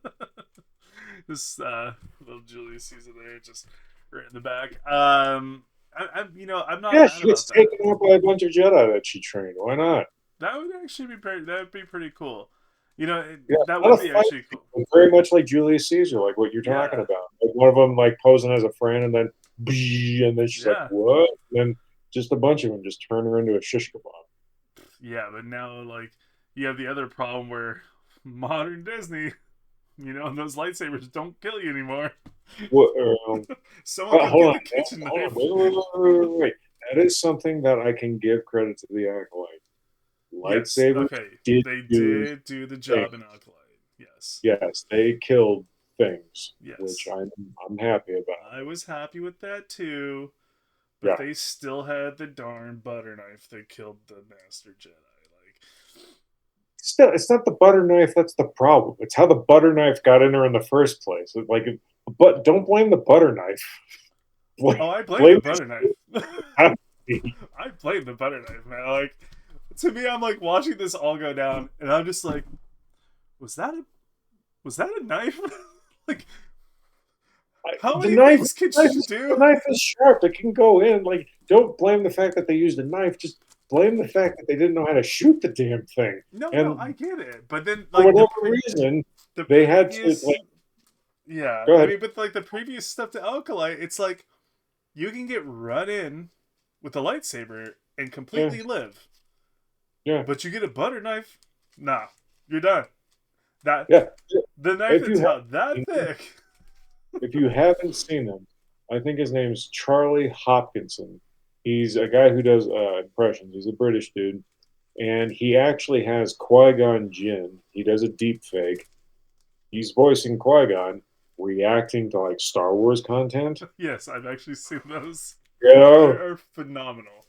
B: This little Julius Caesar there, just right in the back. I'm not
A: Yeah,
B: mad
A: she gets
B: about that.
A: taken out by a bunch of Jedi that she trained. Why not?
B: That would actually be pretty. That would be pretty cool.
A: Yeah,
B: That
A: not
B: would
A: a
B: be
A: fight,
B: actually cool.
A: but very much like Julius Caesar, like what you're talking
B: Yeah,
A: about. Like one of them like posing as a friend, and then, and then she's like,
B: yeah,
A: "What?" And then just a bunch of them just turn her into a shish kebab.
B: yeah. But now, like, you have the other problem where modern Disney, those lightsabers don't kill you anymore.
A: What,
B: Someone come
A: hold
B: get
A: on,
B: the kitchen
A: hold on,
B: knife.
A: wait. That is something that I can give credit to the acolyte.
B: Yes.
A: Lightsabers
B: Okay.
A: did
B: They
A: do
B: did do the
A: things.
B: job in Alkali. Yes.
A: Yes, they killed things, which
B: Yes.
A: I'm happy about.
B: I was happy with that too, but
A: Yeah.
B: they still had the darn butter knife that killed the Master Jedi.
A: Still, it's not the butter knife that's the problem. It's how the butter knife got in her in the first place. Like, but don't blame the butter knife.
B: Oh, I blame
A: Blame
B: the butter knife.
A: the
B: I blame the butter knife, man. Like, to me, I'm like watching this all go down, and I'm just like, was that a was that a knife? Like, how
A: the
B: many
A: knife.
B: things could
A: The
B: she do?
A: knife is sharp. It can go in. Like, don't blame the fact that they used a knife. Just blame the fact that they didn't know how to shoot the damn thing.
B: No, no, I
A: And
B: get it, but then
A: for
B: like
A: whatever reason,
B: the
A: they had to
B: previous,
A: like.
B: yeah,
A: Go
B: I
A: ahead.
B: mean, but like the previous stuff to Alkali, it's like you can get run in with a lightsaber and
A: Yeah,
B: completely live,
A: yeah,
B: but you get a butter knife, nah, you're done. That
A: yeah.
B: the knife
A: If
B: that's
A: you
B: about that
A: have,
B: thick.
A: if you haven't seen him, I think his name's Charlie Hopkinson. He's a guy who does impressions. He's a British dude, and he actually has Qui Gon Jinn. He does a deep fake. He's voicing Qui Gon, reacting to like Star Wars content.
B: Yes, I've actually seen those.
A: You
B: They
A: know,
B: are phenomenal.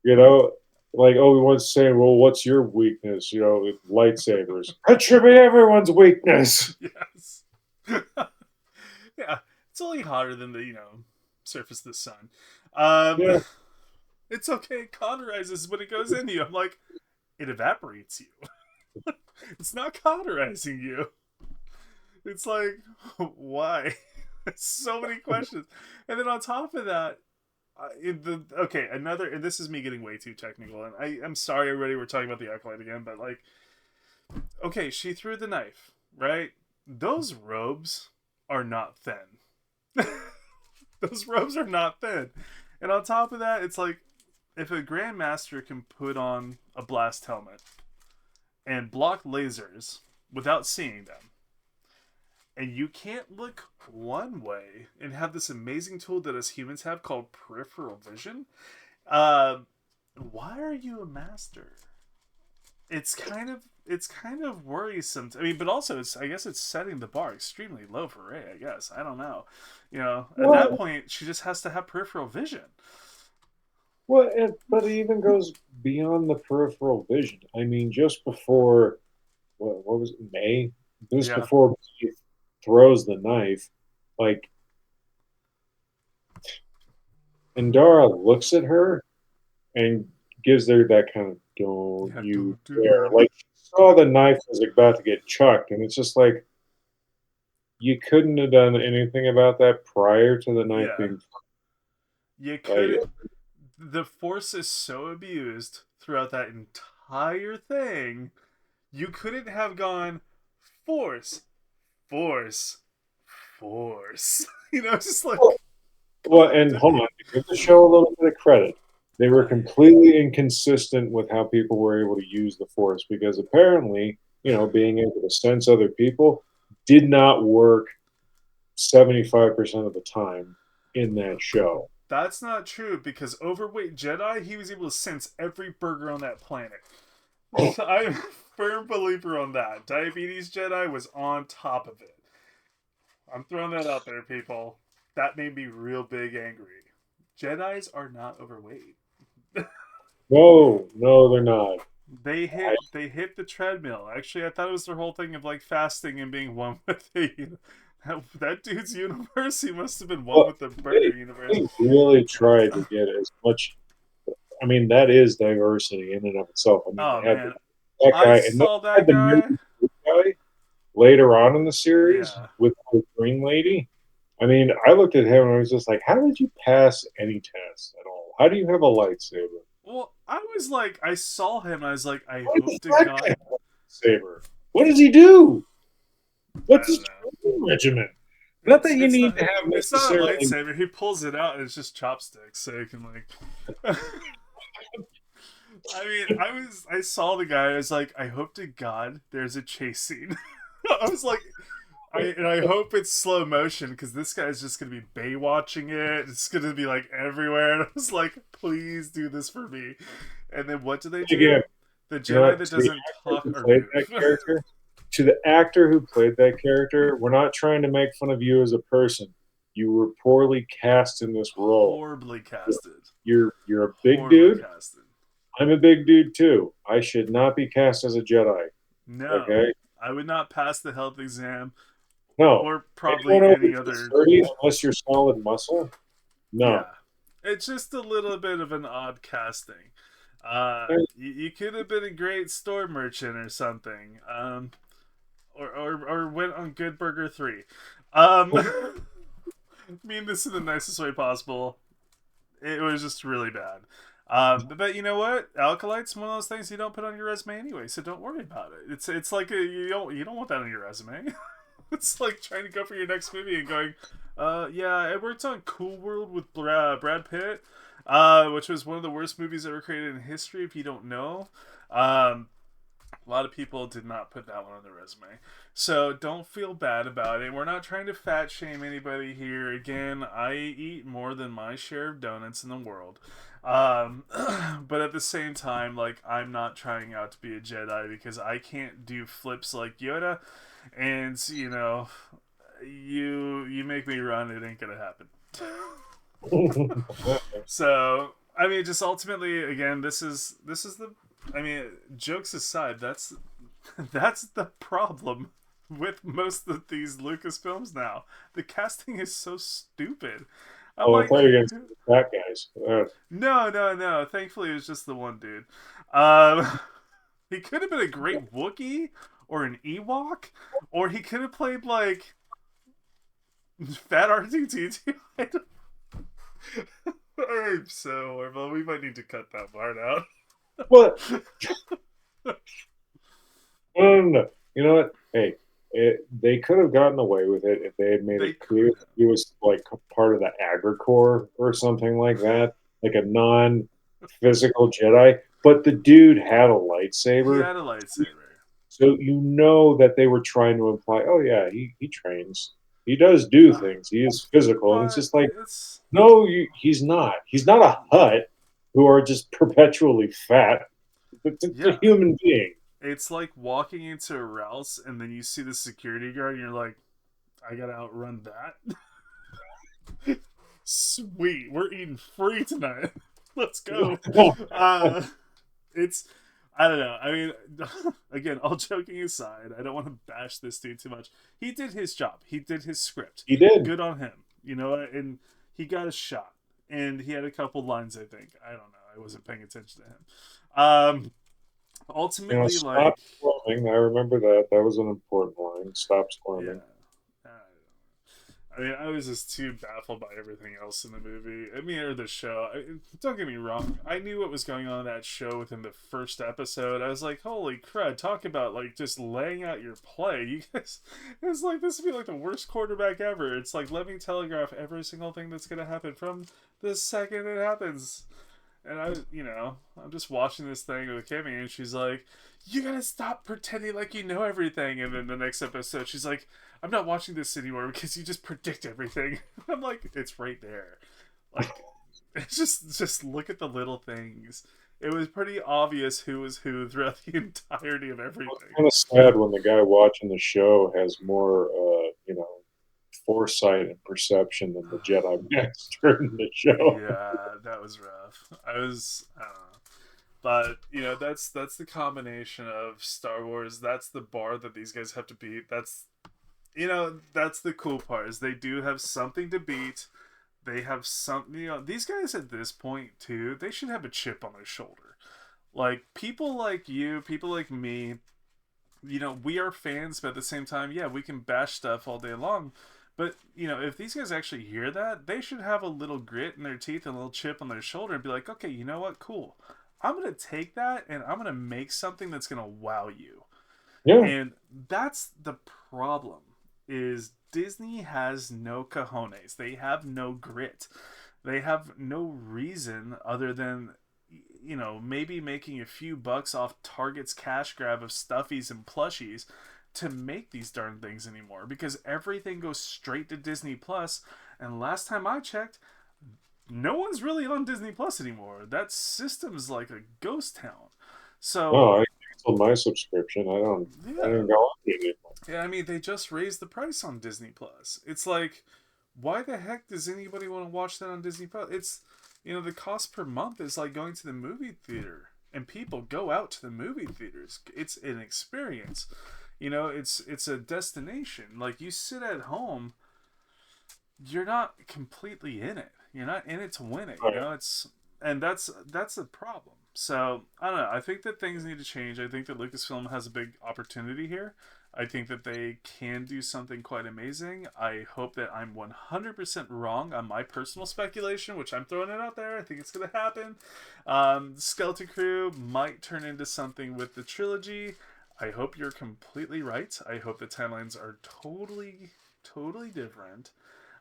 A: you know, like Obi Wan's saying, "Well, what's your weakness?" Lightsabers. That should be everyone's weakness.
B: Yes. Yeah, it's only hotter than the surface of the sun.
A: Yeah,
B: It's okay. It cauterizes when it goes into you. I'm like, it evaporates you. It's not cauterizing you. It's like, why? So many questions. And then on top of that, another, and this is me getting way too technical, and I'm sorry, everybody, we're talking about the acolyte again, but like, okay, she threw the knife, right? Those robes are not thin. Those robes are not thin. And on top of that, it's like, if a grandmaster can put on a blast helmet and block lasers without seeing them, and you can't look one way and have this amazing tool that us humans have called peripheral vision, uh, why are you a master? It's kind of worrisome. I mean, but also it's I guess it's setting the bar extremely low for Ray. I guess I don't know. At that
A: Well,
B: point, she just has to have peripheral vision.
A: but it even goes beyond the peripheral vision. I mean, just before what was it, May? Just
B: Yeah,
A: before he throws the knife, like Indara looks at her and gives her that kind of "don't
B: yeah.
A: you
B: Don't do
A: dare."
B: that.
A: Like she saw the knife was about to get chucked, and it's just like you couldn't have done anything about that prior to the knife
B: Yeah,
A: being
B: you
A: like.
B: could. The force is so abused throughout that entire thing. You couldn't have gone force, force, force. Just
A: Well,
B: like
A: well, and hold on, to give the show a little bit of credit, they were completely inconsistent with how people were able to use the force because apparently, being able to sense other people did not work 75% of the time in that show.
B: that's not true because overweight Jedi, he was able to sense every burger on that planet. I'm a firm believer on that. Diabetes Jedi was on top of it. I'm throwing that out there, people. That made me real big angry. Jedi's are not overweight.
A: No, no, they're not.
B: They hit the treadmill. Actually, I thought it was their whole thing of like fasting and being one with the that dude's universe. He must have been one
A: Well,
B: with the burger
A: they,
B: universe.
A: they really tried to get as much. I mean, that is diversity in and of itself. I mean,
B: Oh
A: they had
B: man,
A: that
B: I
A: guy, and they
B: saw
A: had
B: that
A: the
B: guy.
A: nerdy guy later on in the series
B: Yeah.
A: with the green lady. I mean, I looked at him and I was just like, how did you pass any test at all? How do you have a lightsaber?
B: Well, I was like, I saw him. I was like, I
A: What
B: hope
A: is
B: to
A: that
B: God.
A: kind of lightsaber? What does he do?
B: I
A: What's
B: don't
A: his
B: know.
A: training regimen? Not
B: It's
A: that you
B: it's
A: need
B: not
A: to have
B: it's not a
A: necessarily.
B: lightsaber. He pulls it out and it's just chopsticks, so you can like. I saw the guy. I was like, I hope to God there's a chase scene. I was like, I hope it's slow motion because this guy's just gonna be Baywatching it. It's gonna be like everywhere. And I was like, please do this for me. And then what do they do?
A: Again,
B: The
A: you know
B: Jedi
A: what?
B: that
A: To the
B: doesn't
A: actor
B: talk
A: who
B: or
A: played that
B: move.
A: character, to the actor who played that character, we're not trying to make fun of you as a person. You were poorly cast in this role.
B: Horribly casted.
A: You're a big
B: Horribly
A: dude.
B: casted.
A: I'm a big dude too. I should not be cast as a Jedi.
B: No,
A: Okay?
B: I would not pass the health exam
A: No.
B: or
A: Anyone
B: probably
A: over
B: any other.
A: 30, unless you're solid muscle, no.
B: Yeah, it's just a little bit of an odd casting. You could have been a great store merchant or something, or went on Good Burger 3. I mean this in the nicest way possible. It was just really bad. But you know what? Alkalite's one of those things you don't put on your resume anyway, so don't worry about it. It's like you don't want that on your resume. It's like trying to go for your next movie and going, yeah, I worked on Cool World with Brad Pitt, which was one of the worst movies ever created in history. If you don't know, um, a lot of people did not put that one on their resume. So don't feel bad about it. We're not trying to fat shame anybody here. Again, I eat more than my share of donuts in the world. Um, but at the same time, like, I'm not trying out to be a Jedi because I can't do flips like Yoda. And, you make me run, it ain't gonna happen. So, I mean, just ultimately, again, this is the. I mean, jokes aside, that's the problem with most of these Lucasfilms now. The casting is so stupid. I'm
A: Oh, I
B: like,
A: thought you were going to say the fat guys.
B: no, no, no. Thankfully, it was just the one dude. Um, he could have been a great Wookiee or an Ewok, or he could have played like Fat R2D2. I'm so horrible. We might need to cut that part out.
A: What? No, no, no. You know what? Hey, they could have gotten away with it if they had made
B: They
A: it clear
B: could
A: that he was like part of the Agri Corps or something like that, like a non physical Jedi, but the dude had a
B: He
A: lightsaber.
B: had a lightsaber.
A: So you know that they were trying to imply, oh yeah, he trains. He does do
B: Uh,
A: things. He is physical. And it's
B: but
A: just like,
B: it's
A: no, he's not. He's not a hut who are just perpetually fat. It's a
B: yeah,
A: human being.
B: it's like walking into a Rouse and then you see the security guard and you're like, I gotta outrun that. Sweet, we're eating free tonight. Let's go. Uh, it's I don't know. I mean, again, all joking aside, I don't want to bash this dude too much. He did his job. He did his script.
A: He did.
B: Good on him. You know, and he got a shot. And he had a couple lines. I think. I don't know. I wasn't paying attention to him. Ultimately,
A: Stop
B: like,
A: squirming. I remember that. That was an important line. Stop squirming.
B: yeah. I mean, I was just too baffled by everything else in the movie. I mean, or the show. Don't get me wrong. I knew what was going on in that show within the first episode. I was like, holy crud, talk about, like, just laying out your play. You guys, it's like, this would be, like, the worst quarterback ever. It's like, let me telegraph every single thing that's going to happen from the second it happens. And I'm just watching this thing with Kimmy, and she's like, "You gotta stop pretending like you know everything." And then the next episode, she's like, "I'm not watching this anymore because you just predict everything." I'm like, "It's right there." Like, it's just look at the little things. It was pretty obvious who was who throughout the entirety of
A: It's
B: everything.
A: kind of sad when the guy watching the show has more, foresight and perception than the Jedi Master in the show.
B: Yeah, that was rough. I don't know. But that's the combination of Star Wars. That's the bar that these guys have to beat. That's the cool part is they do have something to beat. They have something. These guys at this point too. They should have a chip on their shoulder. Like people like you, people like me. We are fans, but at the same time, yeah, we can bash stuff all day long. But if these guys actually hear that, they should have a little grit in their teeth and a little chip on their shoulder and be like, okay, you know what? Cool. I'm gonna take that and I'm gonna make something that's gonna wow you.
A: Yeah.
B: And that's the problem. Is Disney has no cojones. They have no grit. They have no reason other than maybe making a few bucks off Target's cash grab of stuffies and plushies to make these darn things anymore because everything goes straight to Disney Plus. And last time I checked, no one's really on Disney Plus anymore. That system's like a ghost town. So
A: No, I canceled my subscription. I
B: yeah,
A: don't go on it anymore.
B: yeah. I mean, they just raised the price on Disney Plus. It's like, why the heck does anybody want to watch that on Disney Plus? It's the cost per month is like going to the movie theater, and people go out to the movie theaters. It's an experience. It's a destination. Like you sit at home, you're not completely in it. You're not in it to win it.
A: Right.
B: That's a problem. So I don't know. I think that things need to change. I think that Lucasfilm has a big opportunity here. I think that they can do something quite amazing. I hope that I'm 100% wrong on my personal speculation, which I'm throwing it out there. I think it's going to happen. Skeleton Crew might turn into something with the trilogy. I hope you're completely right. I hope the timelines are totally, totally different.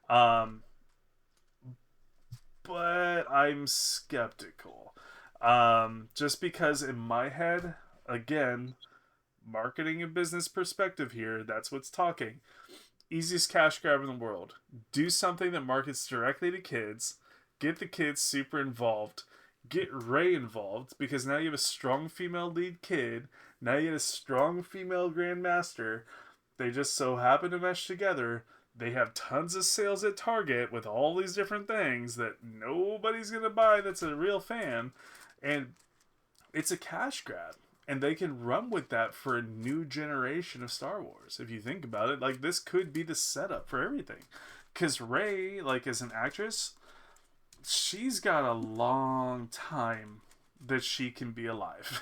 B: Um, but I'm skeptical. Just because in my head, again, marketing and business perspective here, that's what's talking. Easiest cash grab in the world. Do something that markets directly to kids. Get the kids super involved. Get Ray involved because now you have a strong female lead kid. Now you have a strong female grandmaster. They just so happen to mesh together. They have tons of sales at Target with all these different things that nobody's going to buy that's a real fan. And it's a cash grab. And they can run with that for a new generation of Star Wars. If you think about it, like this could be the setup for everything. Because Rey, like as an actress, she's got a long time that she can be alive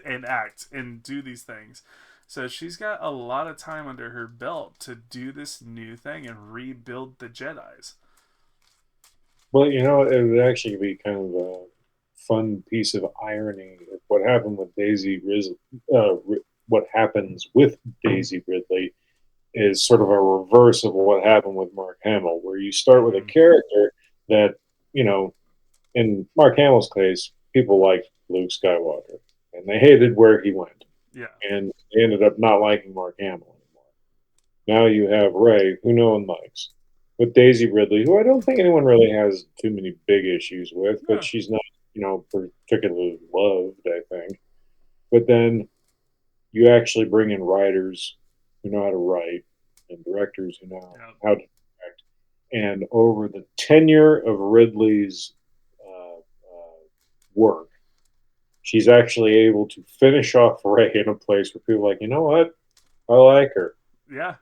B: and act and do these things. So she's got a lot of time under her belt to do this new thing and rebuild the Jedi's.
A: Well, it would actually be kind of a fun piece of irony if what happened with what happens with Daisy Ridley is sort of a reverse of what happened with Mark Hamill, where you start with a
B: Mm-hmm.
A: character that, you know, in Mark Hamill's case, people liked Luke Skywalker, and they hated where he went,
B: Yeah.
A: and they ended up not liking Mark Hamill anymore. Now you have Ray, who no one likes, with Daisy Ridley, who I don't think anyone really has too many big issues with, but
B: Yeah.
A: she's not, particularly loved, I think. But then you actually bring in writers who know how to write and directors who know
B: Yeah.
A: how to direct. And over the tenure of Ridley's work, she's actually able to finish off Ray in a place where people are like, you know what? I like her.
B: Yeah.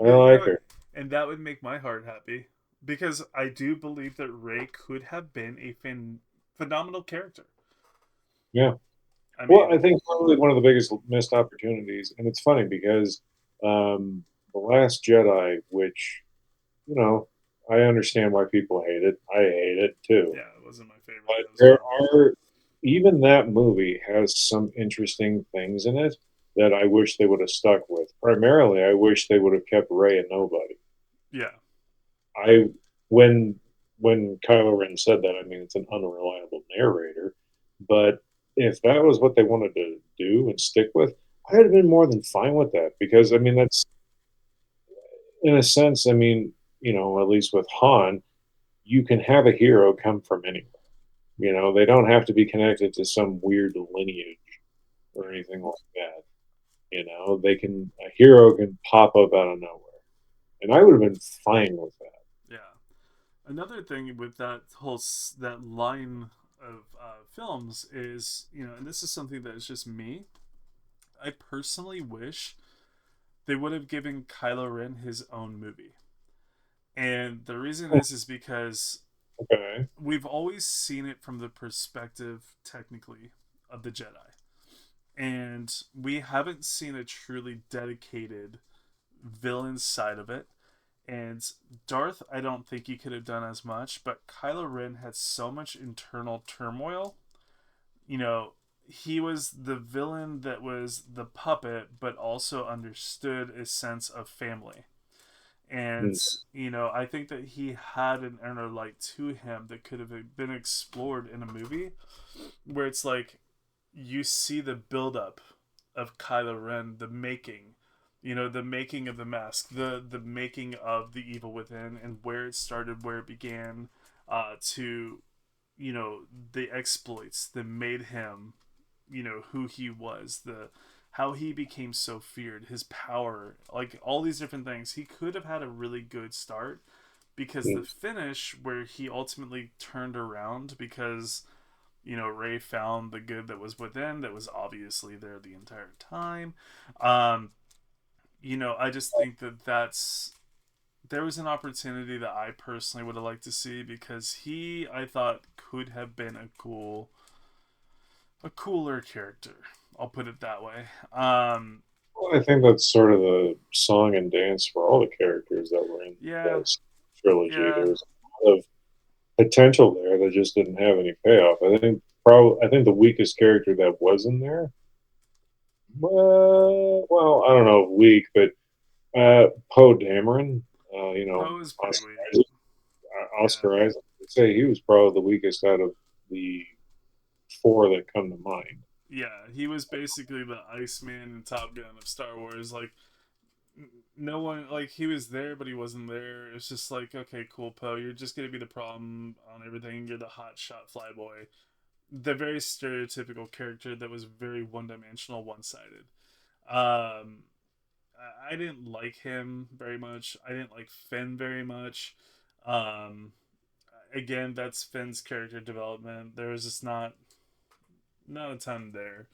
A: I
B: Yeah, you
A: like
B: know,
A: her.
B: and that would make my heart happy because I do believe that Ray could have been a phenomenal character.
A: Yeah.
B: I
A: Well, I
B: mean,
A: think probably one of the biggest missed opportunities, and it's funny because the Last Jedi, which I understand why people hate it. I hate it too.
B: yeah, it wasn't my favorite.
A: But
B: It was
A: there
B: horrible.
A: are even that movie has some interesting things in it that I wish they would have stuck with. Primarily, I wish they would have kept Ray a nobody.
B: Yeah.
A: I when when Kylo Ren said that, I mean it's an unreliable narrator, but if that was what they wanted to do and stick with, I'd have been more than fine with that because I mean that's in a sense, I mean, at least with Han, you can have a hero come from anywhere. They don't have to be connected to some weird lineage or
B: Yeah.
A: anything like that. They can a hero can pop up out of nowhere, and I would have been fine with that.
B: Yeah. Another thing with that whole that line of films is, and this is something that is just me. I personally wish they would have given Kylo Ren his own movie. And the reason is because
A: Okay.
B: we've always seen it from the perspective, technically, of the Jedi. And we haven't seen a truly dedicated villain side of it. And Darth, I don't think he could have done as much, but Kylo Ren had so much internal turmoil. You know, he was the villain that was the puppet, but also understood a sense of family. And,
A: Mm.
B: I think that he had an inner light to him that could have been explored in a movie where it's like you see the buildup of Kylo Ren, the making, the making of the mask, the making of the evil within, and where it started, where it began, to the exploits that made him, who he was, the how he became so feared, his power, like all these different things. He could have had a really good start because the
A: Mm.
B: finish where he ultimately turned around because Ray found the good that was within that was obviously there the entire time. Um, I just think that there was an opportunity that I personally would have liked to see because I thought could have been a cooler character. I'll put it that way.
A: Well, I think that's sort of the song and dance for all the characters that were in
B: Yeah,
A: that trilogy.
B: yeah.
A: There was a lot of potential there that just didn't have any payoff. I think the weakest character that was in there, well, I don't know if weak, but Poe Dameron,
B: Poe is pretty
A: Oscar
B: weak.
A: Isaac,
B: Yeah,
A: Oscar Isaac, I'd say he was probably the weakest out of the four that come to mind.
B: yeah. He was basically the Iceman and Top Gun of Star Wars. Like no one, like he was there, but he wasn't there. It's just like, okay, cool, Poe. You're just gonna be the problem on everything. You're the hot shot flyboy, the very stereotypical character that was very one dimensional, one sided. Um, I didn't like him very much. I didn't like Finn very much. Um, Again, that's Finn's character development. There was just not a ton there.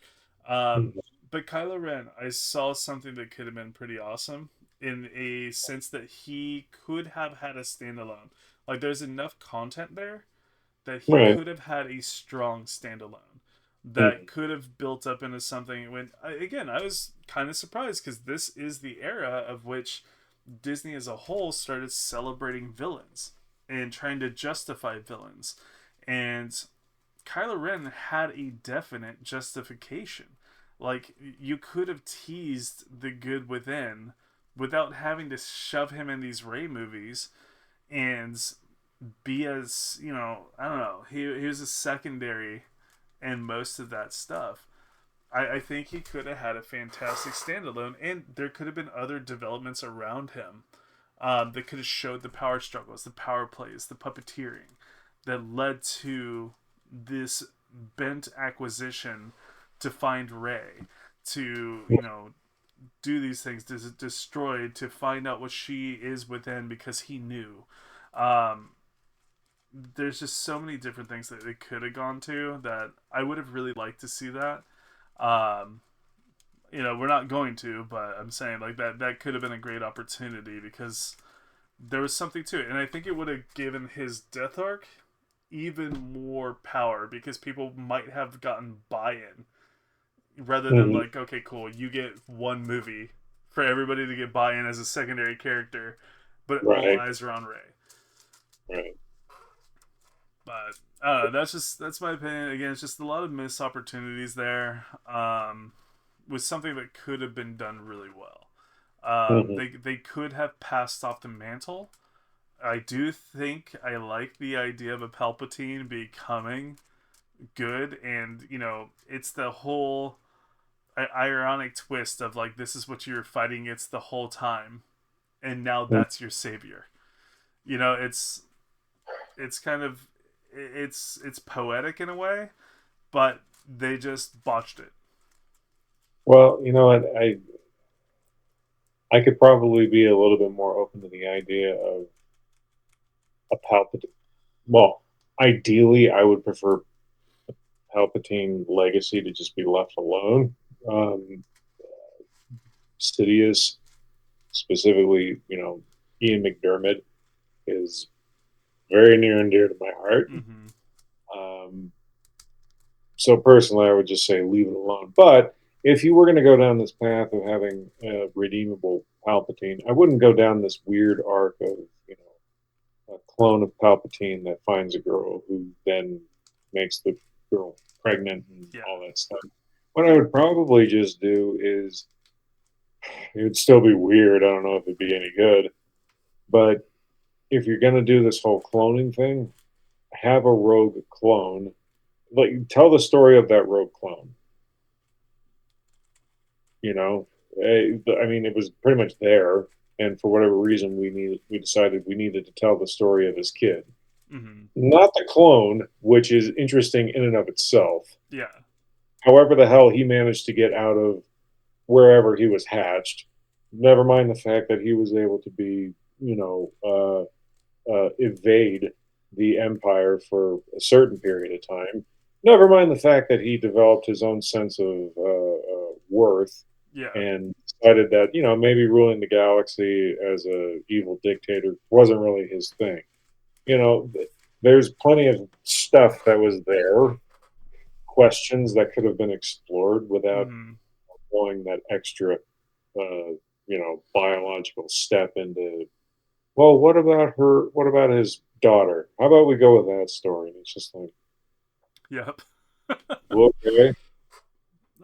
B: Um,
A: Mhm.
B: but Kylo Ren, I saw something that could have been pretty awesome in a sense that he could have had a standalone. Like, there's enough content there that he
A: Right.
B: could have had a strong standalone that
A: Mhm.
B: could have built up into something. Again, I was kind of surprised because this is the era of which Disney as a whole started celebrating villains and trying to justify villains. And Kylo Ren had a definite justification. Like, you could have teased the good within without having to shove him in these Rey movies and be as, I don't know, he was a secondary and most of that stuff. I think he could have had a fantastic standalone, and there could have been other developments around him that could have showed the power struggles, the power plays, the puppeteering that led to this bent acquisition to find Ray, to do these things, to destroy, to find out what she is within because he knew. Um, there's just so many different things that it could have gone to that I would have really liked to see that. Um, we're not going to, but I'm saying like that could have been a great opportunity because there was something to it, and I think it would have given his death arc even more power because people might have gotten buy-in rather than
A: Mhm.
B: like, okay, cool, you get one movie for everybody to get buy-in as a secondary character, but all
A: Right,
B: eyes are on Ray.
A: right.
B: But I don't know. That's my opinion. Again, it's just a lot of missed opportunities there. With something that could have been done really well.
A: Mhm.
B: They could have passed off the mantle. I do think I like the idea of a Palpatine becoming good, and it's the whole ironic twist of like this is what you're fighting against the whole time, and now
A: Mhm.
B: that's your savior. It's kind of it's poetic in a way, but they just botched it.
A: Well, you know what? I could probably be a little bit more open to the idea of a Palpatine. Well, ideally, I would prefer Palpatine legacy to just be left alone. Um, Sidious, specifically, Ian McDermott is very near and dear to my heart.
B: Mm-hmm.
A: Um, so personally, I would just say leave it alone. But if you were going to go down this path of having a redeemable Palpatine, I wouldn't go down this weird arc of a clone of Palpatine that finds a girl who then makes the girl pregnant and
B: Yeah.
A: all that stuff. What I would probably just do is it would still be weird. I don't know if it'd be any good, but if you're going to do this whole cloning thing, have a rogue clone. Like tell the story of that rogue clone. You know, I mean, it was pretty much there, and for whatever reason, we decided we needed to tell the story of his kid,
B: Mm-hmm.
A: not the clone, which is interesting in and of itself.
B: Yeah.
A: However, the hell he managed to get out of wherever he was hatched. Never mind the fact that he was able to be, evade the empire for a certain period of time. Never mind the fact that he developed his own sense of worth
B: Yeah.
A: and decided that maybe ruling the galaxy as a evil dictator wasn't really his thing. You know, there's plenty of stuff that was there, questions that could have been explored without
B: Mm-hmm.
A: going that extra, biological step into. Well, what about her? What about his daughter? How about we go with that story? And it's just like,
B: Yep.
A: well, okay,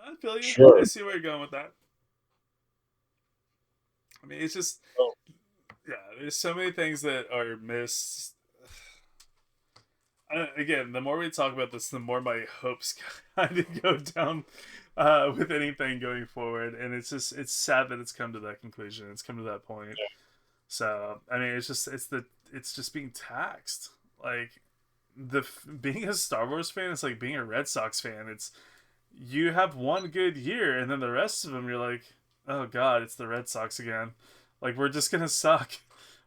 B: I feel you. I
A: sure.
B: see where you're going with that. I mean, it's just
A: Oh,
B: yeah. There's so many things that are missed. Again, the more we talk about this, the more my hopes kind of go down with anything going forward, and it's sad that it's come to that conclusion. It's come to that point. So I mean, it's just being taxed. Like being a Star Wars fan, it's like being a Red Sox fan. It's you have one good year, and then the rest of them, you're like, oh god, it's the Red Sox again. Like we're just gonna suck.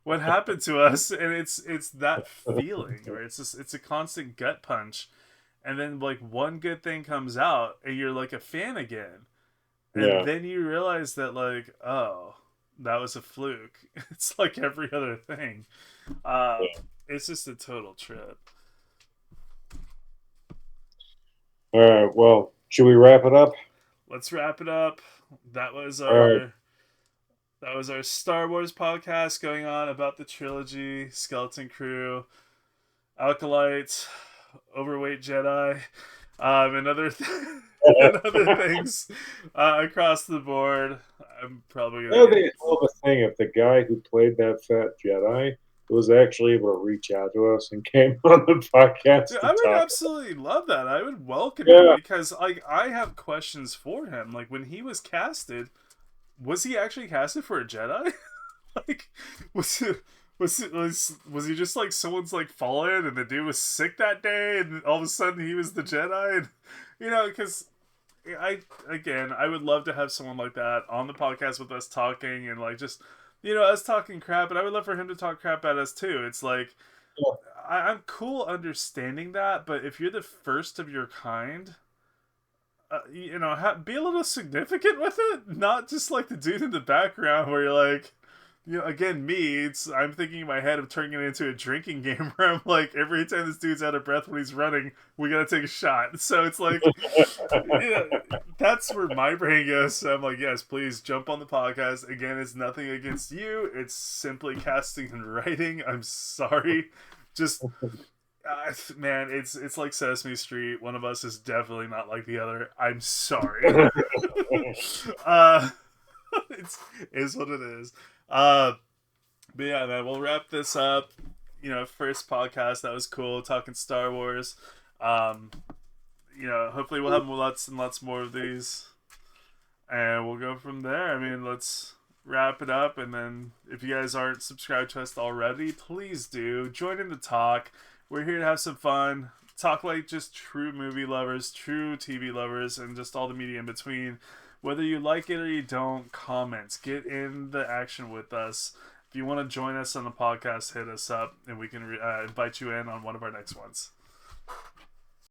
B: What happened to us? And it's that feeling, right? It's a constant gut punch, and then like one good thing comes out, and you're like a fan again, and
A: yeah.
B: then you realize that like oh that was a fluke. It's like every other thing. Um, it's just a total trip.
A: All right. Well, should we wrap it up?
B: Let's wrap it up. That was
A: All right.
B: our that was our Star Wars podcast going on about the trilogy, Skeleton Crew, Alkalite, Overweight Jedi, and and other things across the board. I'm probably
A: That would
B: gonna
A: be a hell of a thing if the guy who played that fat Jedi was actually able to reach out to us and came on the podcast
B: Dude,
A: to
B: I would
A: talk.
B: absolutely love that. I would welcome him
A: Yeah,
B: because like I have questions for him. Like when he was casted, was he actually casted for a Jedi? Like was it was he just like someone's like fallen and the dude was sick that day and all of a sudden he was the Jedi and because I would love to have someone like that on the podcast with us talking and like just us talking crap, and I would love for him to talk crap at us too. It's like
A: yeah.
B: I'm cool understanding that, but if you're the first of your kind, be a little significant with it, not just like the dude in the background where you're like, again, I'm thinking in my head of turning it into a drinking game where I'm like, every time this dude's out of breath when he's running, we gotta take a shot. So it's like, yeah, that's where my brain goes. So I'm like, yes, please jump on the podcast. Again, it's nothing against you. It's simply casting and writing. I'm sorry. Just man, it's like Sesame Street. One of us is definitely not like the other. I'm sorry. uh, it's is what it is. Uh, but yeah, man, we'll wrap this up. First podcast that was cool talking Star Wars. Um, hopefully we'll have lots and lots more of these, and we'll go from there. I mean, let's wrap it up, and then if you guys aren't subscribed to us already, please do join in the talk. We're here to have some fun, talk like just true movie lovers, true TV lovers, and just all the media in between. Whether you like it or you don't, comments, get in the action with us. If you want to join us on the podcast, hit us up, and we can invite you in on one of our next ones.